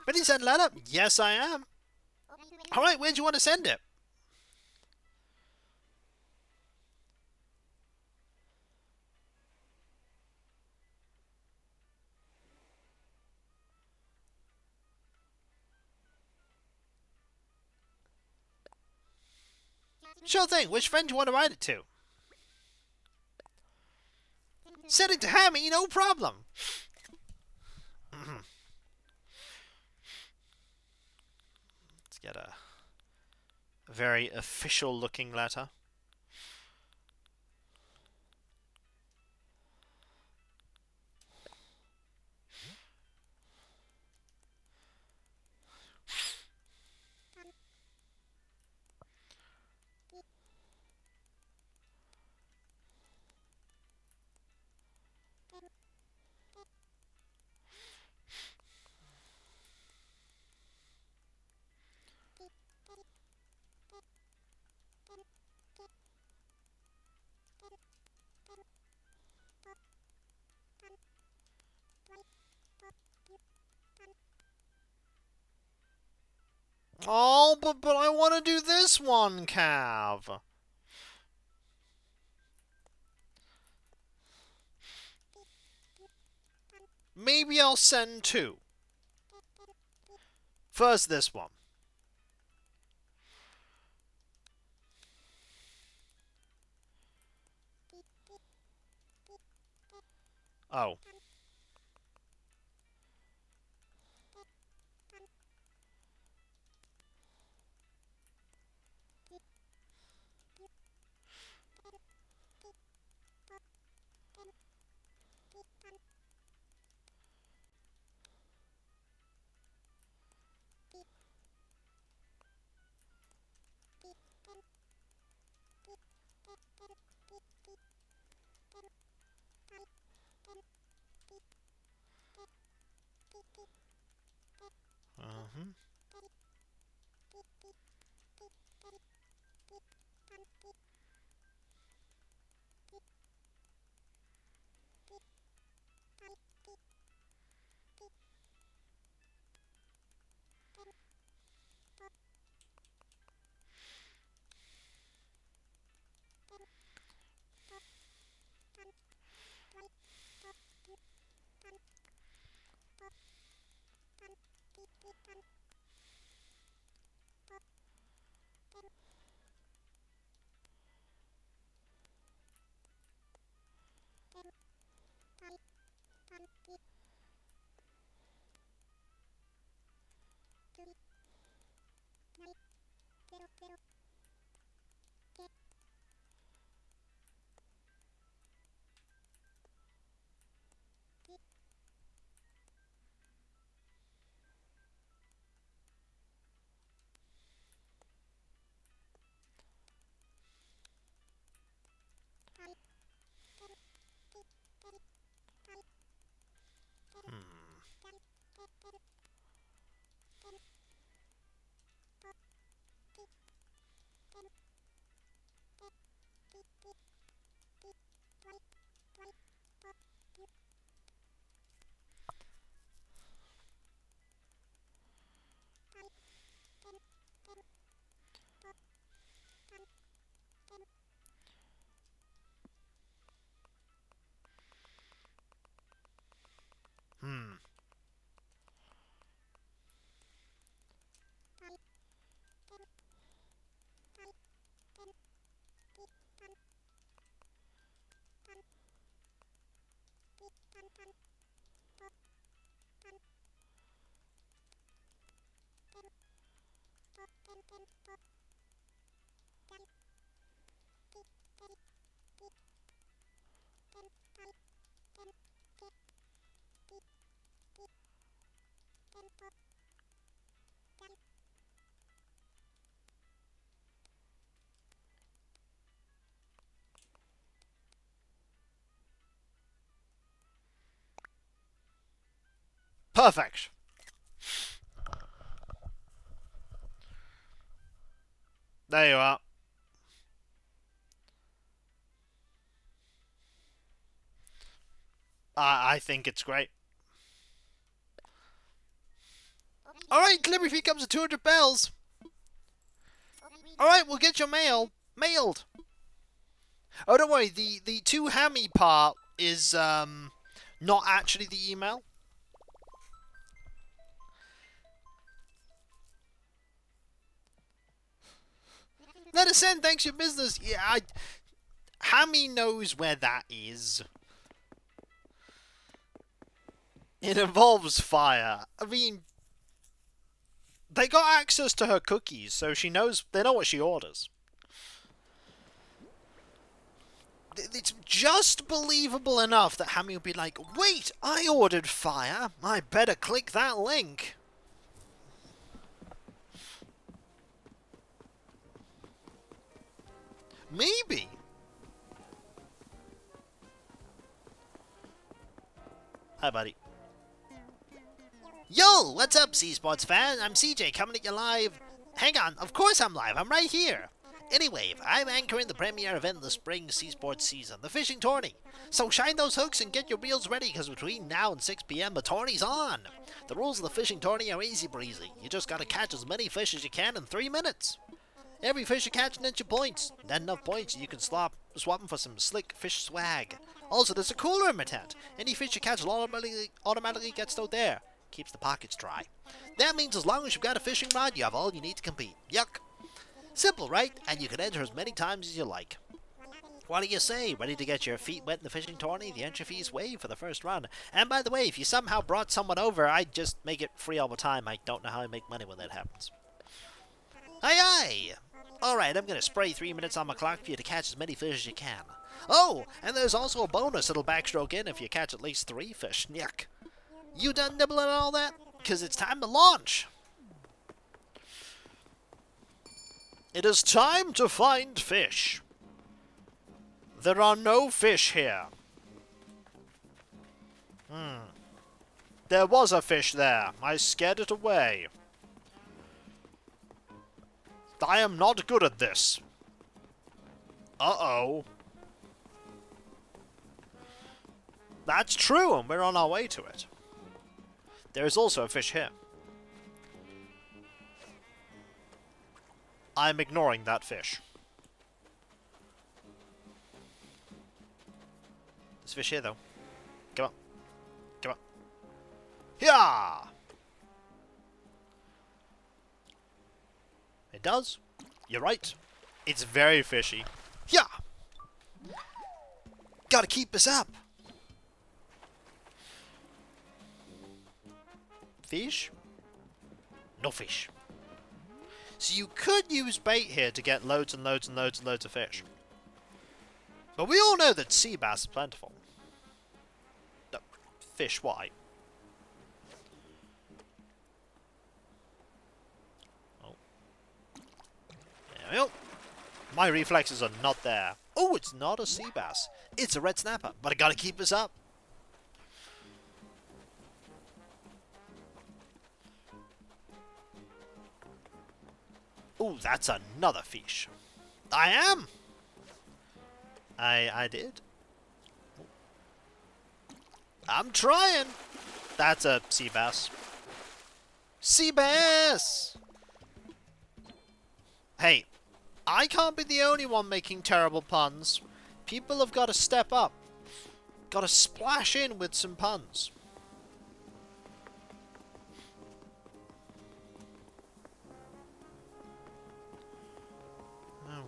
Ready to send ladder? Yes, I am. Alright, where do you want to send it? Sure thing. Which friend do you want to write it to? Send it to Hammy, no problem. Let's get a very official looking letter. Oh, but I want to do this one, Cav. Maybe I'll send two. First, this one. Oh. Uh-huh. Hmm. Perfect. There you are. I think it's great. Alright, delivery fee comes at 200 bells. Alright, we'll get your mail. Mailed. Oh, don't worry, the two hammy part is, not actually the email. Let us send, thanks your business. Yeah, Hammy knows where that is. It involves fire. I mean, they got access to her cookies, so they know what she orders. It's just believable enough that Hammy will be like, wait, I ordered fire. I better click that link. Maybe. Hi, buddy. Yo, what's up, C-Sports fan? I'm CJ, coming at you live. Hang on, of course I'm live. I'm right here. Anyway, I'm anchoring the premier event of the spring C-Sports season, the fishing tourney. So shine those hooks and get your reels ready, because between now and 6 p.m. the tourney's on. The rules of the fishing tourney are easy breezy. You just gotta catch as many fish as you can in 3 minutes. Every fish you catch nets you points. Then enough points you can swap them for some slick fish swag. Also, there's a cooler in my tent. Any fish you catch will automatically get stowed there. Keeps the pockets dry. That means as long as you've got a fishing rod, you have all you need to compete. Yuck. Simple, right? And you can enter as many times as you like. What do you say? Ready to get your feet wet in the fishing tourney? The entry fee is waived for the first run. And by the way, if you somehow brought someone over, I'd just make it free all the time. I don't know how I make money when that happens. Aye aye! Alright, I'm gonna spray 3 minutes on my clock for you to catch as many fish as you can. Oh, and there's also a bonus that'll backstroke in if you catch at least 3 fish. Yuck. You done nibbling on all that? Because it's time to launch! It is time to find fish. There are no fish here. There was a fish there. I scared it away. I am not good at this. Uh-oh. That's true, and we're on our way to it. There is also a fish here. I'm ignoring that fish. There's a fish here, though. Come on. Come on. Yeah! It does. You're right. It's very fishy. Yeah! Gotta keep this up. Fish? No fish. So you could use bait here to get loads and loads and loads and loads of fish. But we all know that sea bass is plentiful. No, fish, why? Oh. There we go. My reflexes are not there. Oh, it's not a sea bass. It's a red snapper, but I gotta keep this up. Oh, that's another fish. I am. I did. I'm trying. That's a sea bass. Sea bass! Hey, I can't be the only one making terrible puns. People have got to step up. Got to splash in with some puns.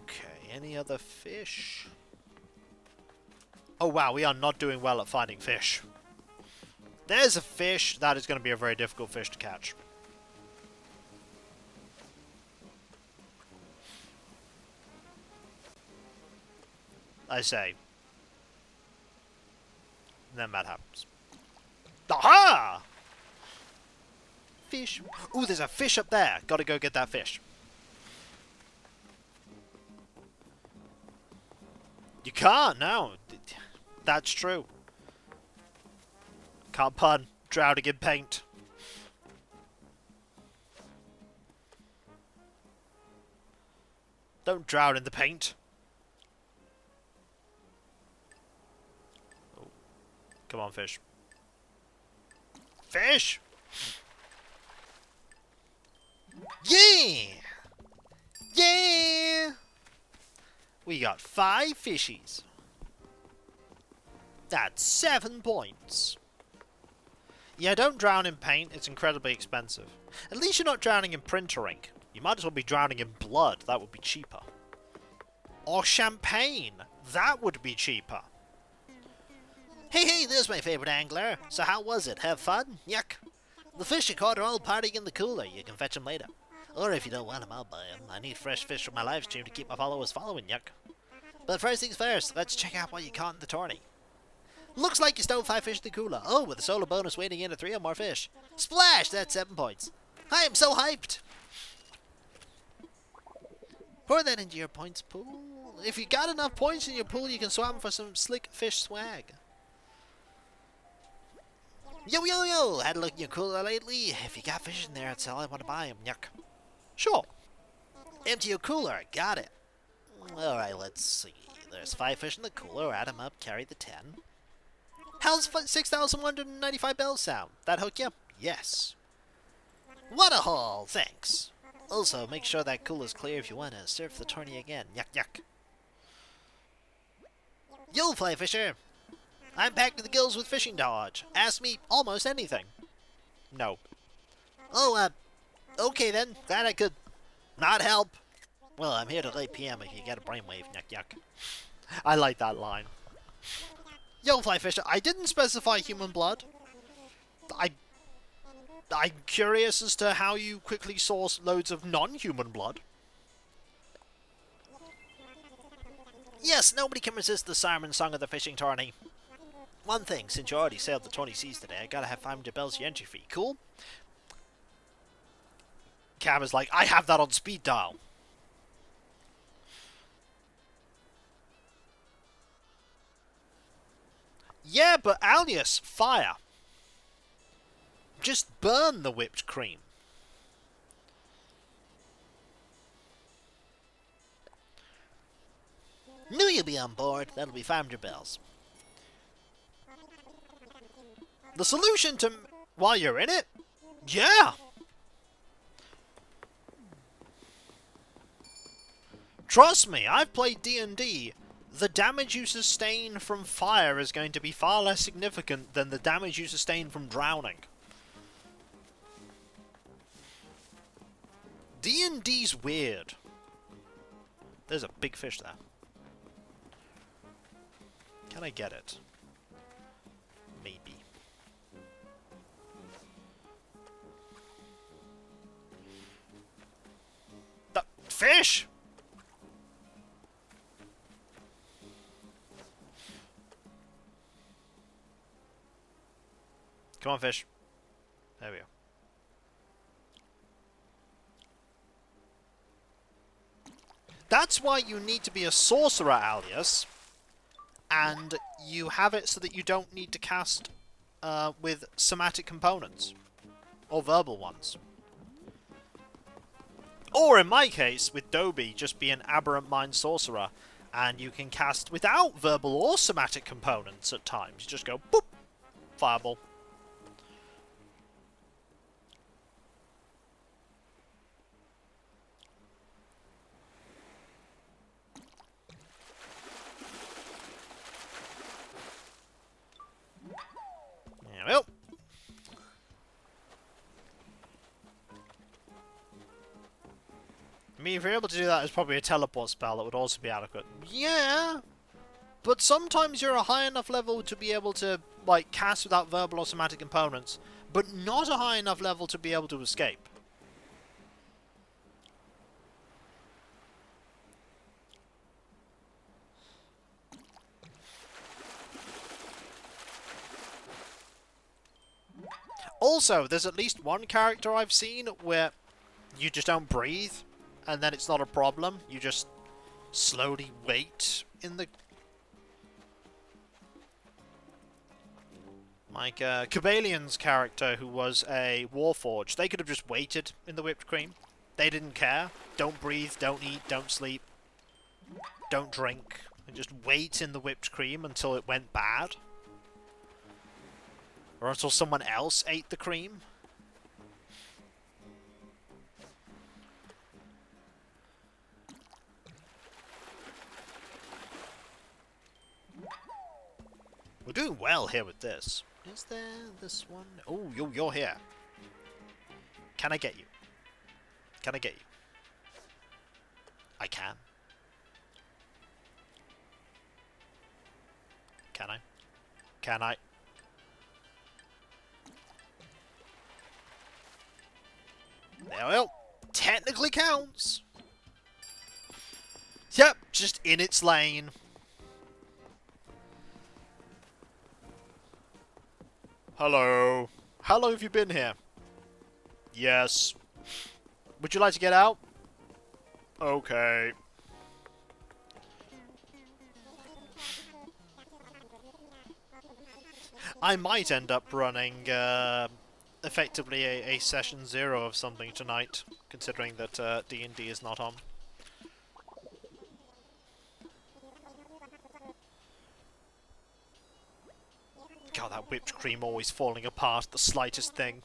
Okay, any other fish? Oh wow, we are not doing well at finding fish. There's a fish. That is going to be a very difficult fish to catch. I say. And then that happens. Aha! Fish. Ooh, there's a fish up there. Gotta go get that fish. You can't, no. That's true. Can't pun. Drowning in paint. Don't drown in the paint. Oh. Come on, fish. Fish! Yeah! Yeah! We got 5 fishies. That's 7 points. Yeah, don't drown in paint. It's incredibly expensive. At least you're not drowning in printer ink. You might as well be drowning in blood. That would be cheaper. Or champagne. That would be cheaper. Hey, there's my favourite angler. So how was it? Have fun? Yuck. The fish you caught are all partying in the cooler. You can fetch them later. Or if you don't want them, I'll buy them. I need fresh fish for my live stream to keep my followers following. Yuck. But first things first, let's check out what you caught in the tourney. Looks like you stole 5 fish in the cooler. Oh, with a solo bonus waiting in at 3 or more fish. Splash! That's 7 points. I am so hyped! Pour that into your points pool. If you got enough points in your pool, you can swap them for some slick fish swag. Yo! Had a look in your cooler lately? If you got fish in there, that's all I want to buy them. Yuck. Sure. Empty your cooler. Got it. Alright, let's see. There's 5 fish in the cooler. Add them up. Carry the 10. How's 6,195 bells sound? That hook you? Yes. What a haul! Thanks. Also, make sure that cooler's clear if you want to surf the tourney again. Yuck. Yo, fly fisher! I'm packed to the gills with fishing dodge. Ask me almost anything. No. Oh, okay then. Glad I could not help. Well, I'm here till 8 PM if you get a brainwave. Yuck. I like that line. Yo, fly fisher, I didn't specify human blood. I'm curious as to how you quickly source loads of non-human blood. Yes, nobody can resist the siren song of the fishing tourney. One thing, since you already sailed the 20 seas today, I gotta have 500 bells your entry fee. Cool? Cam is like, I have that on speed dial. Yeah, but Alias, fire. Just burn the whipped cream. Knew you'd be on board. That'll be 500 bells. The solution to... While you're in it? Yeah! Trust me, I've played D&D. The damage you sustain from fire is going to be far less significant than the damage you sustain from drowning. D&D's weird. There's a big fish there. Can I get it? Maybe. The fish! Come on, fish. There we go. That's why you need to be a sorcerer, Alias. And you have it so that you don't need to cast with somatic components. Or verbal ones. Or in my case, with Dobby, just be an aberrant mind sorcerer. And you can cast without verbal or somatic components at times. You just go, boop, fireball. Well. I mean, if you're able to do that, it's probably a teleport spell that would also be adequate. Yeah! But sometimes you're a high enough level to be able to, like, cast without verbal or somatic components, but not a high enough level to be able to escape. Also, there's at least one character I've seen where you just don't breathe, and then it's not a problem. You just slowly wait in the... Like, Cabalian's character, who was a Warforged, they could have just waited in the whipped cream. They didn't care. Don't breathe, don't eat, don't sleep. don't drink and just wait in the whipped cream until it went bad? Or until someone else ate the cream? We're doing well here with this. Is there this one? Oh, you're here. Can I get you? Can I get you? I can. Can I? Can I? There we go. Technically counts. Yep, just in its lane. Hello. How long have you been here? Yes. Would you like to get out? Okay. I might end up running effectively a session 0 of something tonight, considering that D&D is not on. God, that whipped cream always falling apart at the slightest thing.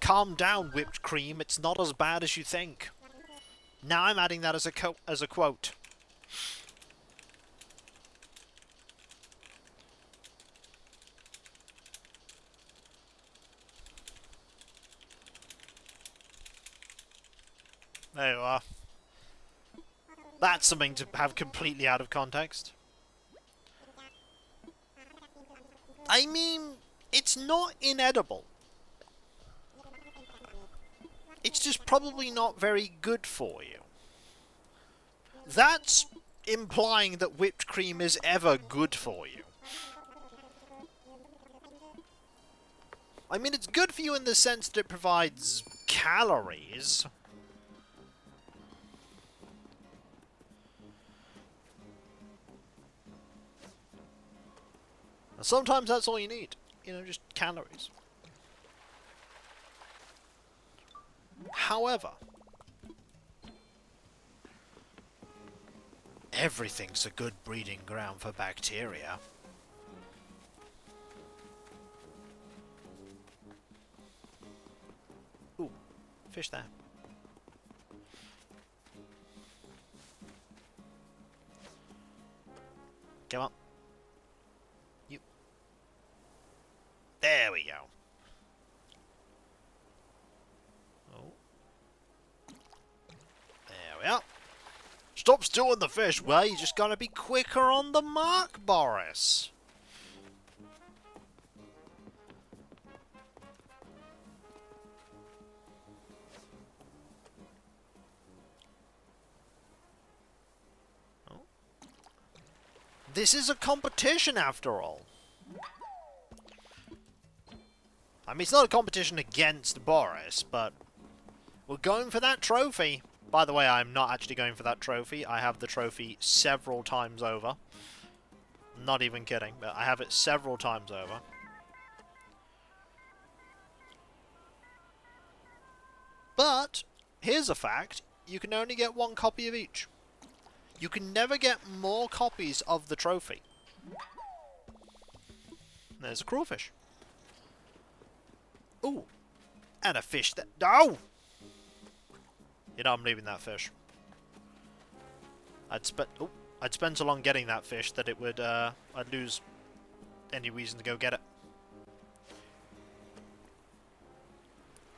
Calm down, whipped cream. It's not as bad as you think. Now I'm adding that as a quote. There you are. That's something to have completely out of context. I mean, it's not inedible. It's just probably not very good for you. That's implying that whipped cream is ever good for you. I mean, it's good for you in the sense that it provides calories. And sometimes that's all you need. You know, just calories. However, everything's a good breeding ground for bacteria. Ooh, fish there. Come on. You. There we go. Yeah. Stop stealing the fish. Well, you just gotta be quicker on the mark, Boris. Oh. This is a competition, after all. I mean, it's not a competition against Boris, but we're going for that trophy. By the way, I'm not actually going for that trophy. I have the trophy several times over. Not even kidding, but I have it several times over. But, here's a fact. You can only get one copy of each. You can never get more copies of the trophy. There's a crawfish. Ooh. And a fish that... Oh! You know, I'm leaving that fish. I'd spent so long getting that fish that it would, I'd lose any reason to go get it.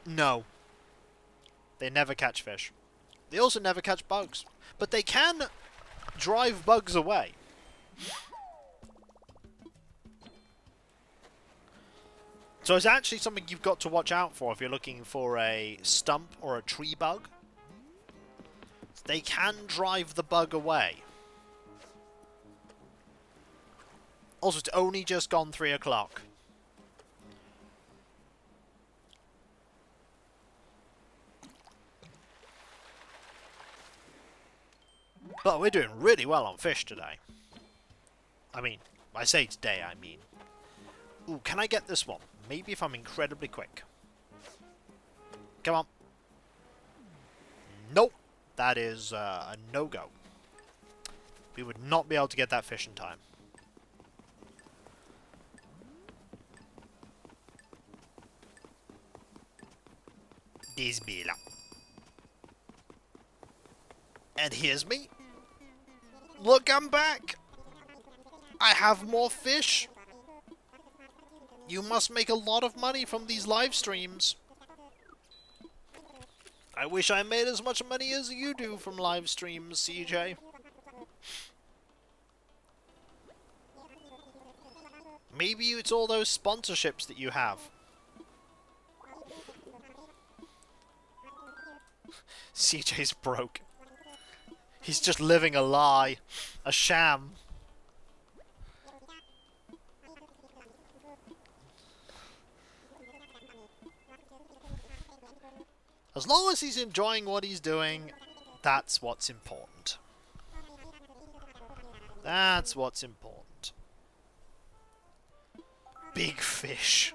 No. They never catch fish. They also never catch bugs. But they can drive bugs away. So it's actually something you've got to watch out for if you're looking for a stump or a tree bug. They can drive the bug away. Also, it's only just gone 3 o'clock. But we're doing really well on fish today. I mean, I say today, I mean. Ooh, can I get this one? Maybe if I'm incredibly quick. Come on. Nope. that is a no-go. We would not be able to get that fish in time. Bismillah. And here's me. Look, I'm back. I have more fish. You must make a lot of money from these live streams. I wish I made as much money as you do from live streams, CJ. Maybe it's all those sponsorships that you have. CJ's broke. He's just living a lie. A sham. As long as he's enjoying what he's doing, that's what's important. That's what's important. Big fish.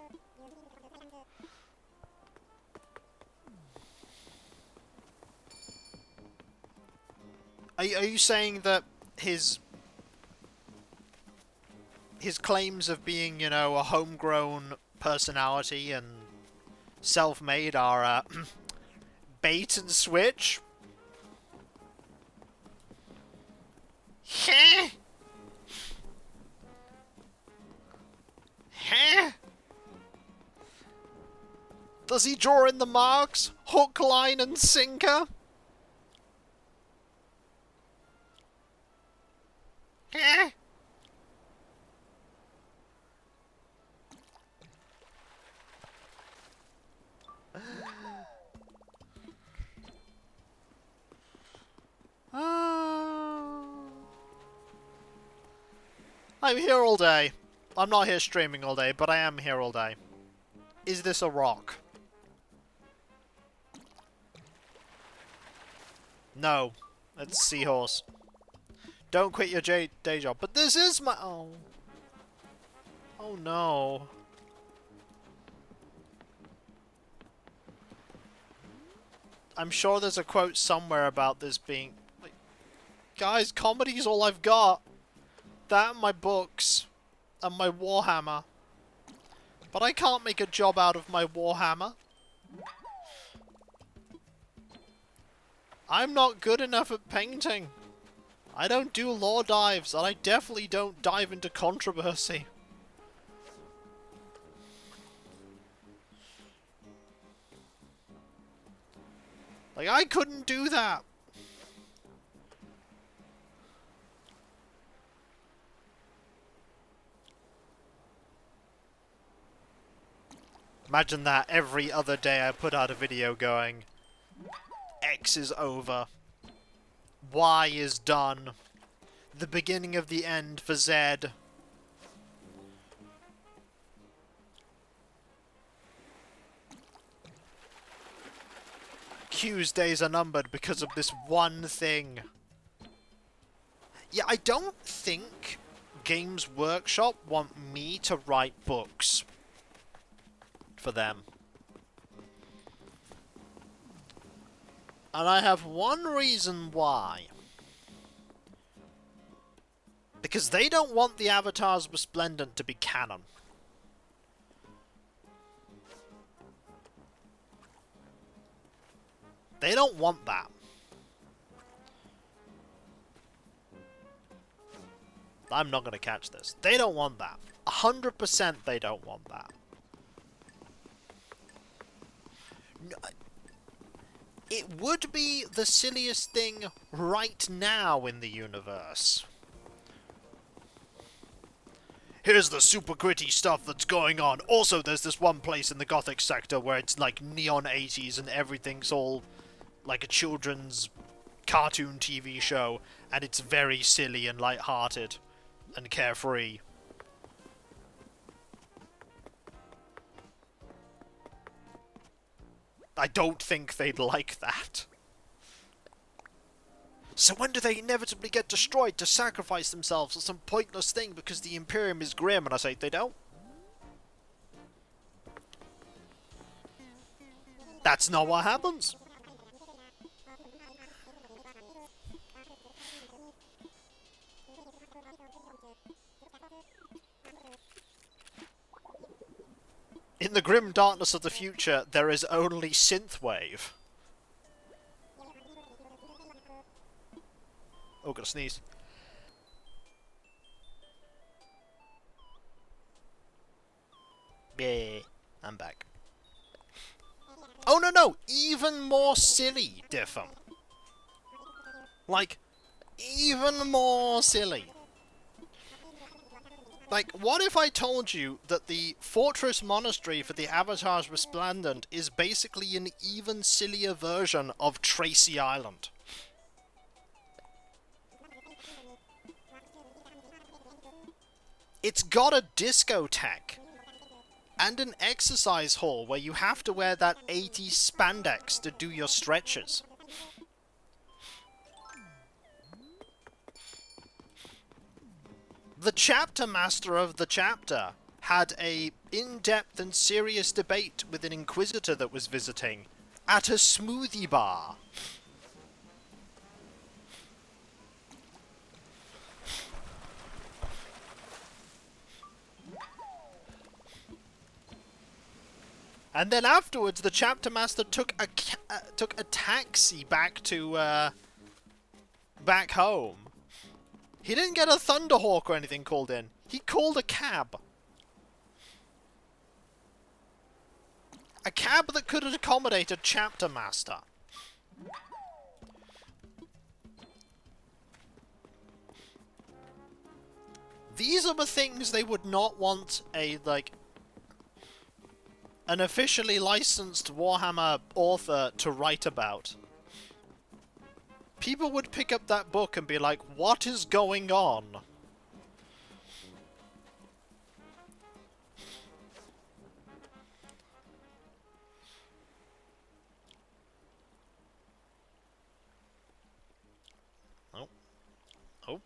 Are you saying that his claims of being, you know, a homegrown personality and self-made are bait and switch? Heh? Heh? Does he draw in the marks? Hook, line, and sinker? Heh? I'm here all day. I'm not here streaming all day, but I am here all day. Is this a rock? No. It's seahorse. Don't quit your day job. But this is my... Oh. Oh no. I'm sure there's a quote somewhere about this being... Like, guys, comedy's all I've got. That and my books. And my Warhammer. But I can't make a job out of my Warhammer. I'm not good enough at painting. I don't do lore dives, and I definitely don't dive into controversy. Like, I couldn't do that. Imagine that every other day I put out a video going, X is over. Y is done. The beginning of the end for Z. Q's days are numbered because of this one thing. Yeah, I don't think Games Workshop want me to write books for them. And I have one reason why. Because they don't want the Avatars Resplendent to be canon. They don't want that. I'm not going to catch this. They don't want that. 100% they don't want that. No, it would be the silliest thing right now in the universe. Here's the super gritty stuff that's going on. Also, there's this one place in the Gothic sector where it's like neon 80s and everything's all like a children's cartoon TV show, and it's very silly and light-hearted and carefree. I don't think they'd like that. So when do they inevitably get destroyed to sacrifice themselves for some pointless thing because the Imperium is grim? And I say, they don't. That's not what happens. In the grim darkness of the future, there is only synthwave. Oh, gotta sneeze. Yeah, I'm back. Oh, no, even more silly, Diffum. Like, even more silly. Like, what if I told you that the Fortress Monastery for the Avatars Resplendent is basically an even sillier version of Tracy Island? It's got a discotheque and an exercise hall where you have to wear that 80s spandex to do your stretches. The chapter master of the chapter had a in-depth and serious debate with an inquisitor that was visiting at a smoothie bar. And then afterwards, the chapter master took a taxi back to back home. He didn't get a Thunderhawk or anything called in. He called a cab. A cab that could accommodate a chapter master. These are the things they would not want an officially licensed Warhammer author to write about. People would pick up that book and be like, what is going on? Oh. Oh.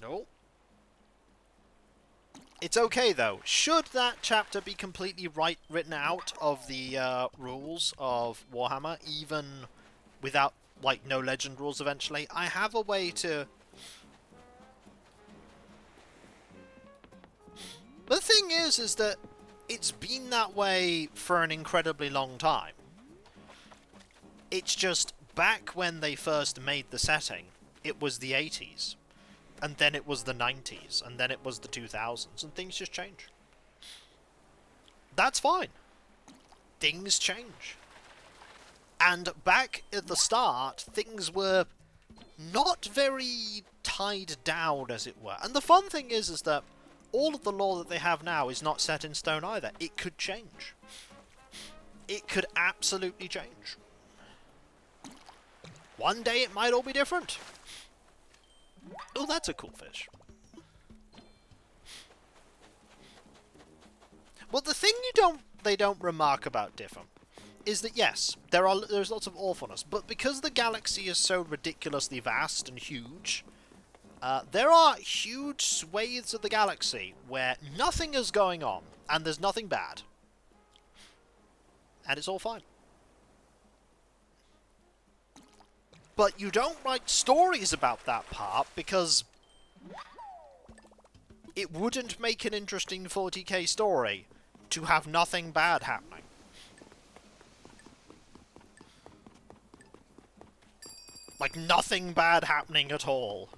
No. It's okay, though. Should that chapter be completely written out of the rules of Warhammer, even without, like, no legend rules eventually, I have a way to... The thing is that it's been that way for an incredibly long time. It's just, back when they first made the setting, it was the 80s. And then it was the 90s, and then it was the 2000s, and things just change. That's fine. Things change. And back at the start, things were not very tied down, as it were. And the fun thing is that all of the lore that they have now is not set in stone either. It could change. It could absolutely change. One day it might all be different. Oh, that's a cool fish. Well, the thing they don't remark about Diffum is that, yes, there's lots of awfulness, but because the galaxy is so ridiculously vast and huge, there are huge swathes of the galaxy where nothing is going on, and there's nothing bad. And it's all fine. But you don't write stories about that part, because it wouldn't make an interesting 40k story to have nothing bad happening. Like, nothing bad happening at all.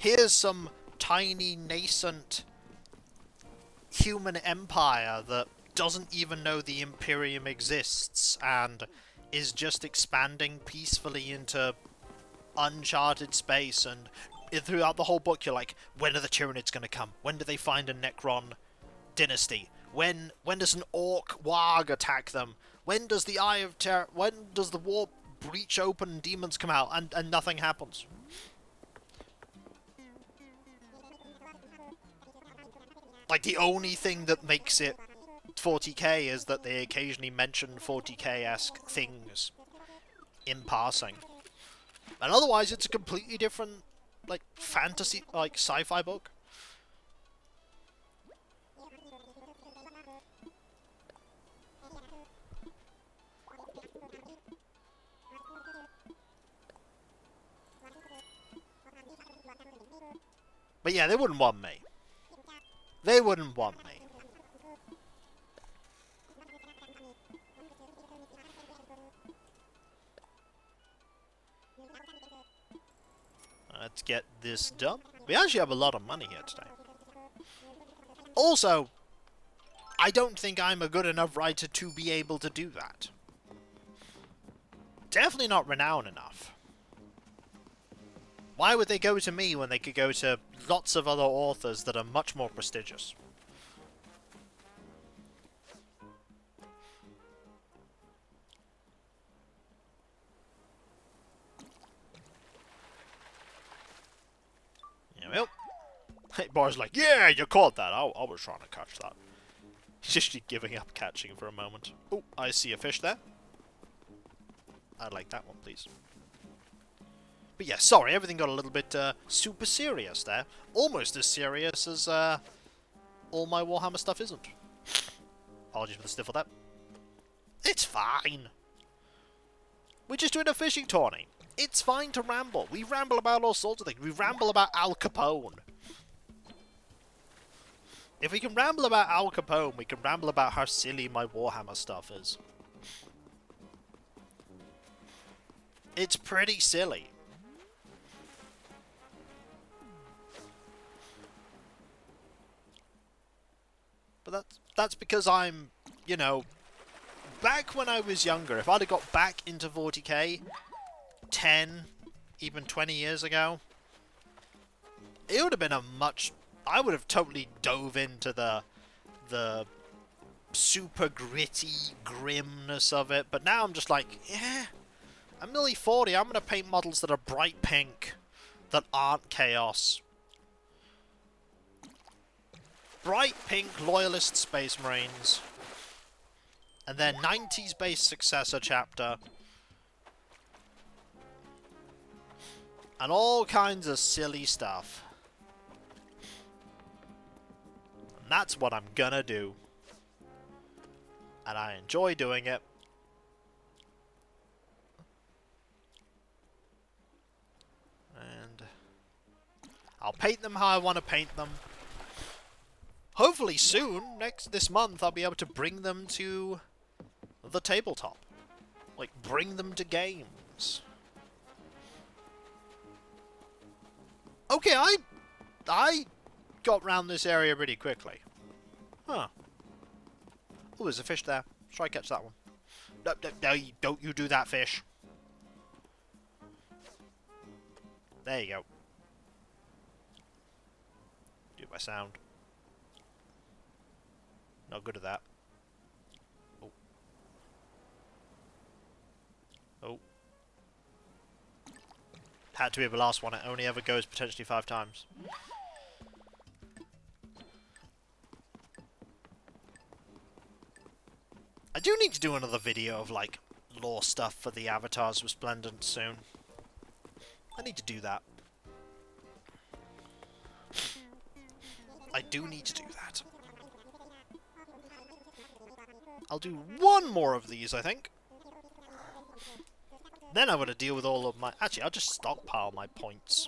Here's some tiny, nascent human empire that doesn't even know the Imperium exists and is just expanding peacefully into uncharted space, and throughout the whole book you're like, when are the Tyranids going to come? When do they find a Necron dynasty? When does an Orc Warg attack them? When does the Eye of Terror... When does the warp breach open and demons come out? And nothing happens. Like, the only thing that makes it 40k is that they occasionally mention 40k-esque things in passing. And otherwise, it's a completely different, like, fantasy, like, sci-fi book. But yeah, they wouldn't want me. They wouldn't want me. Let's get this done. We actually have a lot of money here today. Also, I don't think I'm a good enough writer to be able to do that. Definitely not renowned enough. Why would they go to me when they could go to lots of other authors that are much more prestigious? Well, hey, Bar's like, yeah, you caught that. I was trying to catch that. He's just giving up catching for a moment. Oh, I see a fish there. I'd like that one, please. But yeah, sorry, everything got a little bit super serious there. Almost as serious as all my Warhammer stuff isn't. Apologies for the sniffle there. It's fine. We're just doing a fishing tourney. It's fine to ramble. We ramble about all sorts of things. We ramble about Al Capone. If we can ramble about Al Capone, we can ramble about how silly my Warhammer stuff is. It's pretty silly. But that's because I'm, you know, back when I was younger, if I'd have got back into 40k 10, even 20 years ago, it would have been a much... I would have totally dove into the super gritty grimness of it, but now I'm just like, yeah, I'm nearly 40, I'm going to paint models that are bright pink, that aren't chaos. Bright pink Loyalist Space Marines, and then 90s based successor chapter, and all kinds of silly stuff. And that's what I'm gonna do. And I enjoy doing it. And I'll paint them how I want to paint them. Hopefully soon, this month, I'll be able to bring them to the tabletop. Like, bring them to games. Okay, I got round this area pretty quickly. Huh. Oh, there's a fish there. Try to catch that one. No, don't you do that, fish. There you go. Do it by sound. Not good at that. Oh. Oh. Had to be the last one. It only ever goes potentially 5 times. I do need to do another video of, like, lore stuff for the Avatars Resplendent soon. I need to do that. I do need to do that. I'll do one more of these, I think. Then I'm going to deal with all of my... Actually, I'll just stockpile my points.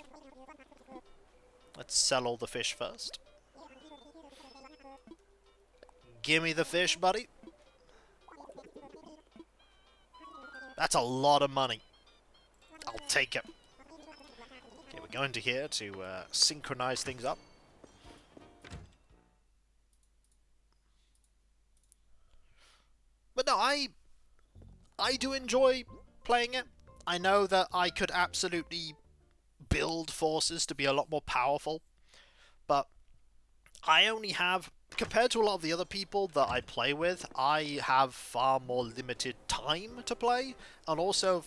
Let's sell all the fish first. Gimme the fish, buddy. That's a lot of money. I'll take it. Okay, we're going to here to synchronize things up. But no, I do enjoy playing it. I know that I could absolutely build forces to be a lot more powerful, but I only have, compared to a lot of the other people that I play with, I have far more limited time to play, and also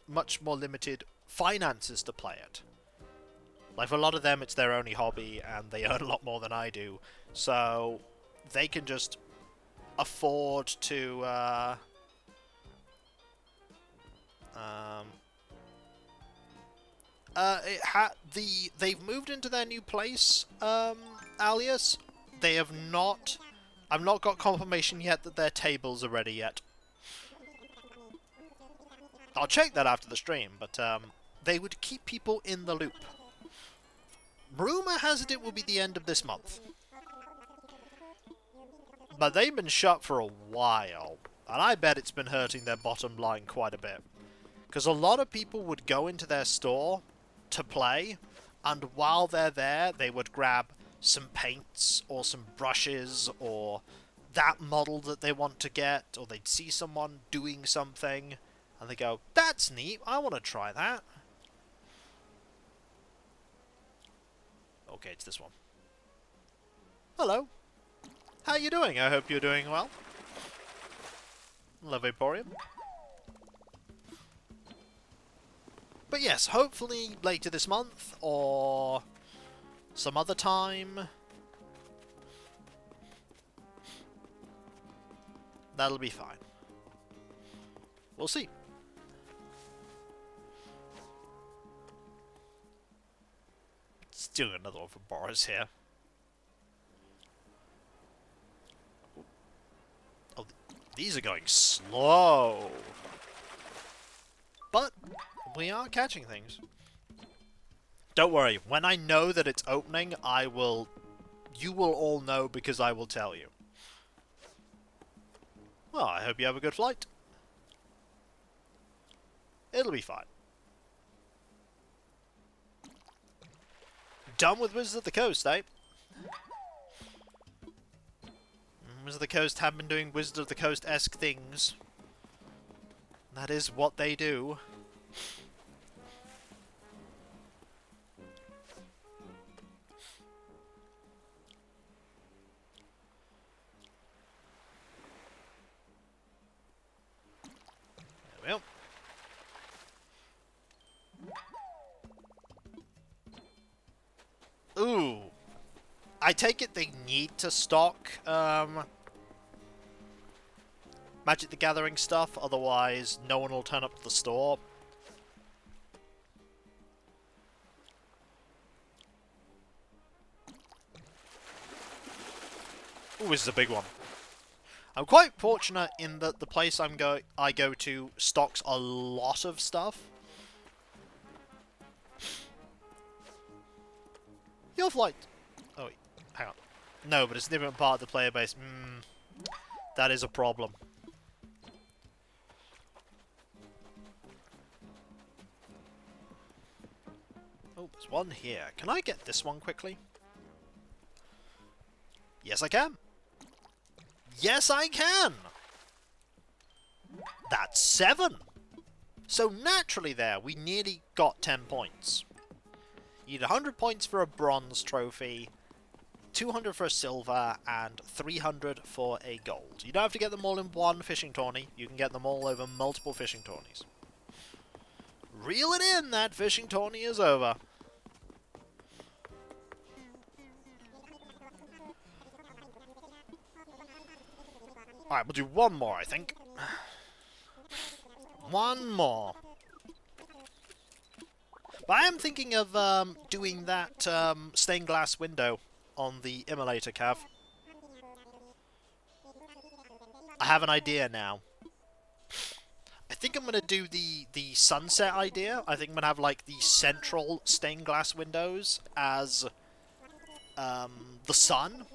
much more limited finances to play it. Like, for a lot of them, it's their only hobby, and they earn a lot more than I do, so they can just afford to they've moved into their new place, Alias. They have not... I've not got confirmation yet that their tables are ready yet. I'll check that after the stream, but they would keep people in the loop. rumour has it will be the end of this month. But they've been shut for a while, and I bet it's been hurting their bottom line quite a bit. Because a lot of people would go into their store to play, and while they're there, they would grab some paints, or some brushes, or that model that they want to get, or they'd see someone doing something, and they go, that's neat, I want to try that. Okay, it's this one. Hello. How you doing? I hope you're doing well. Love Emporium. But yes, hopefully later this month, or some other time. That'll be fine. We'll see. Let's do another one for Boris here. Oh, these are going slow. But we are catching things. Don't worry, when I know that it's opening, you will all know because I will tell you. Well, I hope you have a good flight. It'll be fine. Done with Wizards of the Coast, eh? Wizards of the Coast have been doing Wizards of the Coast-esque things. That is what they do. There we go. Ooh. I take it they need to stock, Magic the Gathering stuff, otherwise no one will turn up to the store. Ooh, this is a big one. I'm quite fortunate in that the place I go to stocks a lot of stuff. Your flight. Oh wait, hang on. No, but it's a different part of the player base. That is a problem. Oh, there's one here. Can I get this one quickly? Yes, I can. Yes, I can! That's 7! So naturally there, we nearly got 10 points. You need 100 points for a bronze trophy, 200 for a silver, and 300 for a gold. You don't have to get them all in one fishing tourney. You can get them all over multiple fishing tourneys. Reel it in, that fishing tourney is over. Alright, we'll do one more, I think. One more. But I am thinking of doing that stained glass window on the Immolator, Cav. I have an idea now. I think I'm going to do the sunset idea. I think I'm going to have like the central stained glass windows as the sun.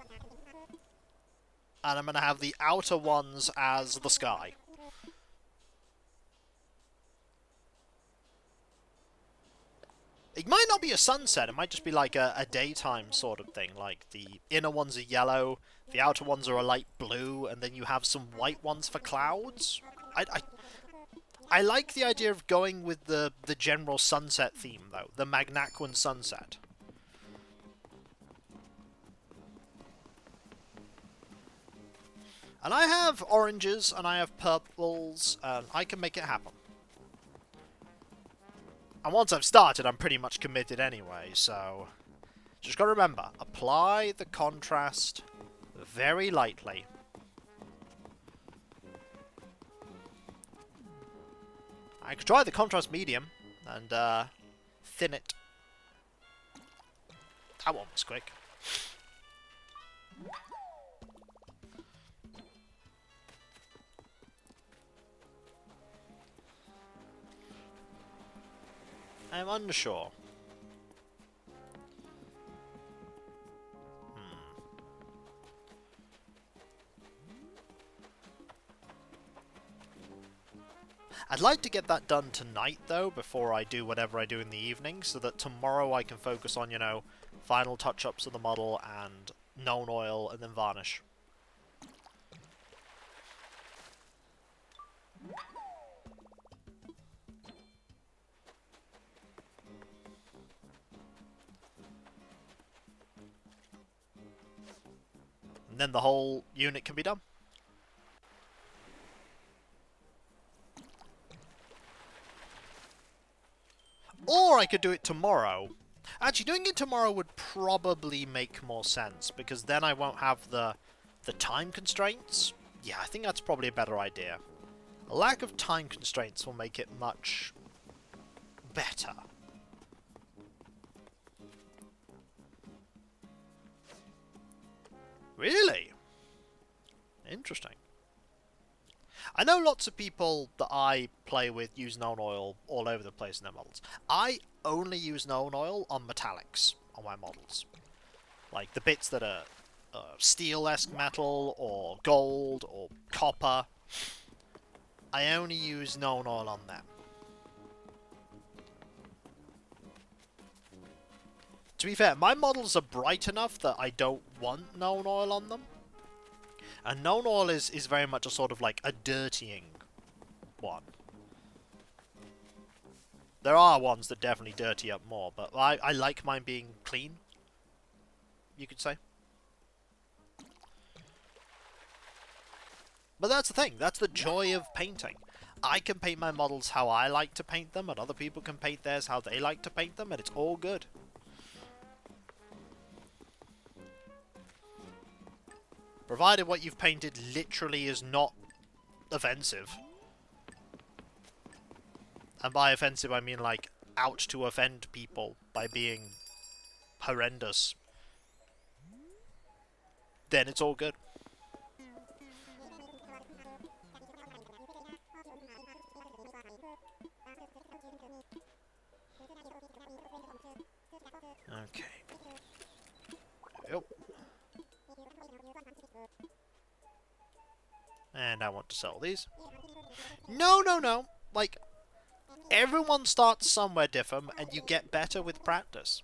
And I'm going to have the outer ones as the sky. It might not be a sunset, it might just be like a daytime sort of thing. Like, the inner ones are yellow, the outer ones are a light blue, and then you have some white ones for clouds. I like the idea of going with the general sunset theme, though. The Magnaquin sunset. And I have oranges, and I have purples, and I can make it happen. And once I've started, I'm pretty much committed anyway, so... Just gotta remember, apply the contrast very lightly. I could try the contrast medium, and thin it. That one was quick. I'm unsure. I'd like to get that done tonight, though, before I do whatever I do in the evening, so that tomorrow I can focus on, you know, final touch-ups of the model and known oil and then varnish. And then the whole unit can be done. Or I could do it tomorrow. Actually, doing it tomorrow would probably make more sense, because then I won't have the time constraints. Yeah, I think that's probably a better idea. A lack of time constraints will make it much better. Really? Interesting. I know lots of people that I play with use known oil all over the place in their models. I only use known oil on metallics on my models. Like the bits that are steel-esque metal, or gold, or copper. I only use known oil on them. To be fair, my models are bright enough that I don't want known oil on them. And known oil is very much a sort of like a dirtying one. There are ones that definitely dirty up more, but I like mine being clean, you could say. But that's the thing, that's the joy of painting. I can paint my models how I like to paint them, and other people can paint theirs how they like to paint them, and it's all good. Provided what you've painted literally is not offensive. And by offensive I mean like out to offend people by being horrendous. Then it's all good. Okay. Yep. And I want to sell these. No, no, no. Like, everyone starts somewhere different, and you get better with practice.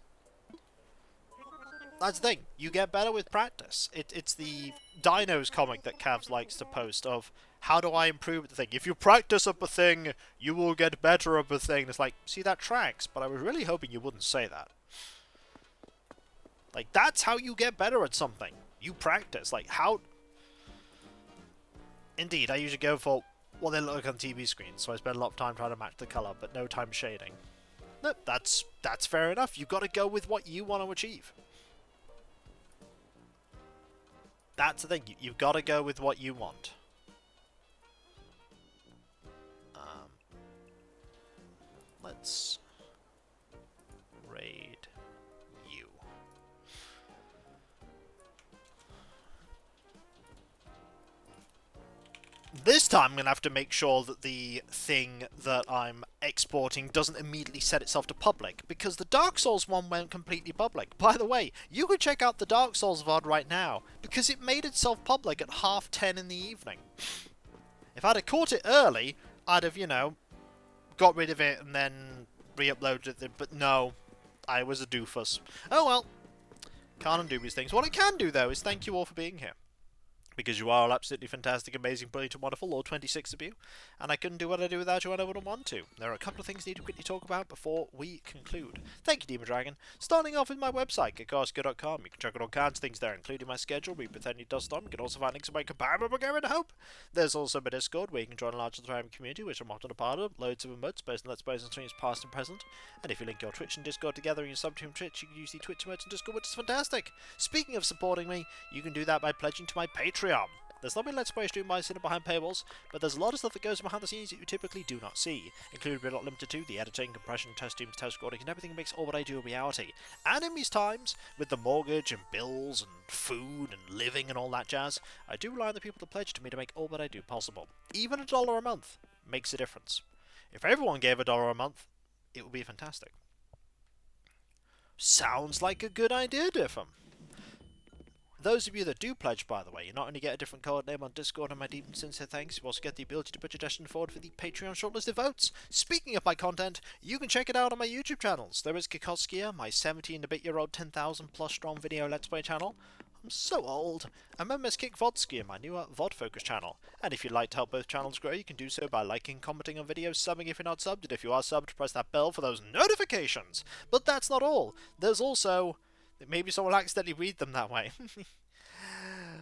That's the thing. You get better with practice. It's the Dinos comic that Cavs likes to post of, how do I improve the thing? If you practice up a thing, you will get better up a thing. It's like, see, that tracks, but I was really hoping you wouldn't say that. Like, that's how you get better at something. You practice. Like, how... Indeed, I usually go for what they look like on TV screens, so I spend a lot of time trying to match the colour, but no time shading. No, that's fair enough. You've got to go with what you want to achieve. That's the thing. You've got to go with what you want. Let's raid you. This time I'm going to have to make sure that the thing that I'm exporting doesn't immediately set itself to public, because the Dark Souls one went completely public. By the way, you could check out the Dark Souls VOD right now, because it made itself public at 10:30 in the evening. If I'd have caught it early, I'd have, you know, got rid of it and then re-uploaded it, but no, I was a doofus. Oh well, can't undo these things. What I can do, though, is thank you all for being here. Because you are all absolutely fantastic, amazing, brilliant, and wonderful, all 26 of you, and I couldn't do what I do without you, and I wouldn't want to. There are a couple of things I need to quickly talk about before we conclude. Thank you, Demon Dragon. Starting off with my website, kikoska.com. You can check out all kinds of things there, including my schedule, Pretending Dust On. You can also find links to my comparable Bulgarian Hope. There's also my Discord, where you can join a larger thriving community, which I'm often a part of. Loads of emotes, based on Let's Plays and streams past and present. And if you link your Twitch and Discord together in your sub-team Twitch, you can use the Twitch emotes and Discord, which is fantastic. Speaking of supporting me, you can do that by pledging to my Patreon. There's not been Let's Play stream by sitting behind paywalls, but there's a lot of stuff that goes behind the scenes that you typically do not see, including but not limited to the editing, compression, test streams, test recording, and everything that makes all what I do a reality. And in these times, with the mortgage and bills and food and living and all that jazz, I do rely on the people that pledge to me to make all that I do possible. Even $1 a month makes a difference. If everyone gave $1 a month, it would be fantastic. Sounds like a good idea, Diffam. Those of you that do pledge, by the way, you not only get a different code name on Discord and my deep and sincere thanks, you also get the ability to put your suggestion forward for the Patreon shortlisted votes. Speaking of my content, you can check it out on my YouTube channels. There is Kikoskia, my 17-bit-year-old 10,000 plus strong video Let's Play channel. I'm so old. And then there's Kick Vodskia, my newer VOD focus channel. And if you'd like to help both channels grow, you can do so by liking, commenting on videos, subbing if you're not subbed, and if you are subbed, press that bell for those notifications. But that's not all. There's also... maybe someone will accidentally read them that way.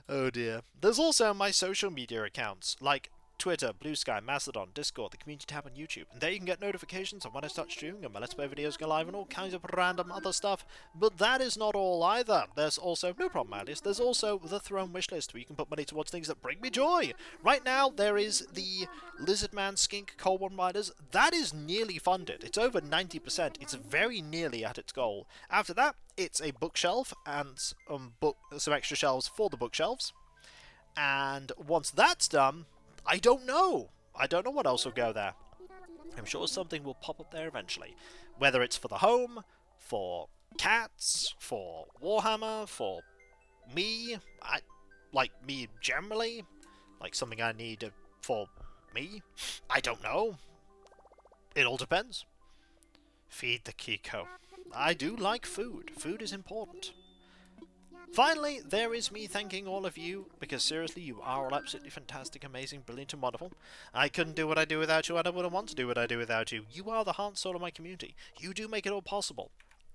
Oh dear. There's also my social media accounts, like Twitter, Blue Sky, Mastodon, Discord, the community tab on YouTube. And there you can get notifications on when I start streaming and my Let's Play videos go live and all kinds of random other stuff. But that is not all either. There's also, no problem Alice, there's also the Throne wishlist where you can put money towards things that bring me joy. Right now there is the Lizardman Skink Coal One Riders. That is nearly funded. It's over 90%. It's very nearly at its goal. After that, it's a bookshelf and some extra shelves for the bookshelves. And once that's done, I don't know. I don't know what else will go there. I'm sure something will pop up there eventually. Whether it's for the home, for cats, for Warhammer, for me, like me generally, like something I need for me. I don't know. It all depends. Feed the Kiko. I do like food. Food is important. Finally, there is me thanking all of you, because seriously, you are all absolutely fantastic, amazing, brilliant and wonderful. I couldn't do what I do without you, and I wouldn't want to do what I do without you. You are the heart and soul of my community. You do make it all possible.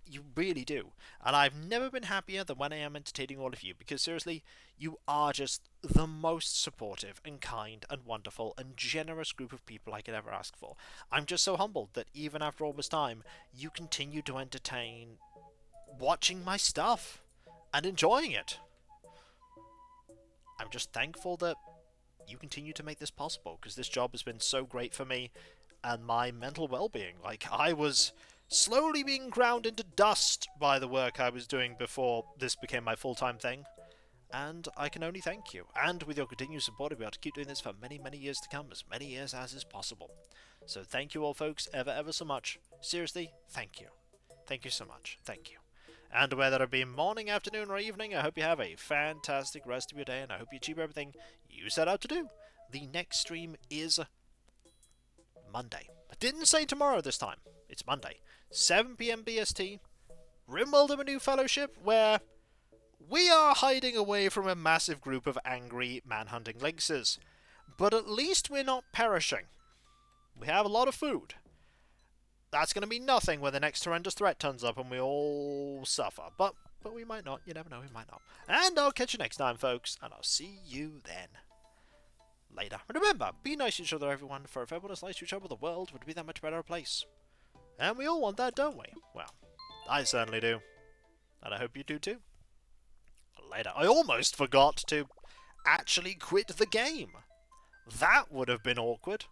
You really do. And I've never been happier than when I am entertaining all of you, because seriously, you are just the most supportive and kind and wonderful and generous group of people I could ever ask for. I'm just so humbled that even after all this time, you continue to entertain watching my stuff and enjoying it. I'm just thankful that you continue to make this possible, because this job has been so great for me and my mental well-being. Like, I was slowly being ground into dust by the work I was doing before this became my full-time thing, and I can only thank you. And with your continued support, I'll be able to keep doing this for many, many years to come, as many years as is possible. So thank you all, folks, ever so much. Seriously, thank you. Thank you so much. Thank you. And whether it be morning, afternoon, or evening, I hope you have a fantastic rest of your day, and I hope you achieve everything you set out to do. The next stream is Monday. I didn't say tomorrow this time. It's Monday. 7 PM BST. RimWorld of a New Fellowship, where we are hiding away from a massive group of angry man-hunting lynxes. But at least we're not perishing. We have a lot of food. That's going to be nothing when the next horrendous threat turns up and we all suffer. But we might not. You never know, we might not. And I'll catch you next time, folks. And I'll see you then. Later. And remember, be nice to each other, everyone. For if everyone is nice to each other, the world would be that much better a place. And we all want that, don't we? Well, I certainly do. And I hope you do too. Later. I almost forgot to actually quit the game. That would have been awkward.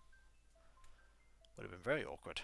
Would have been very awkward.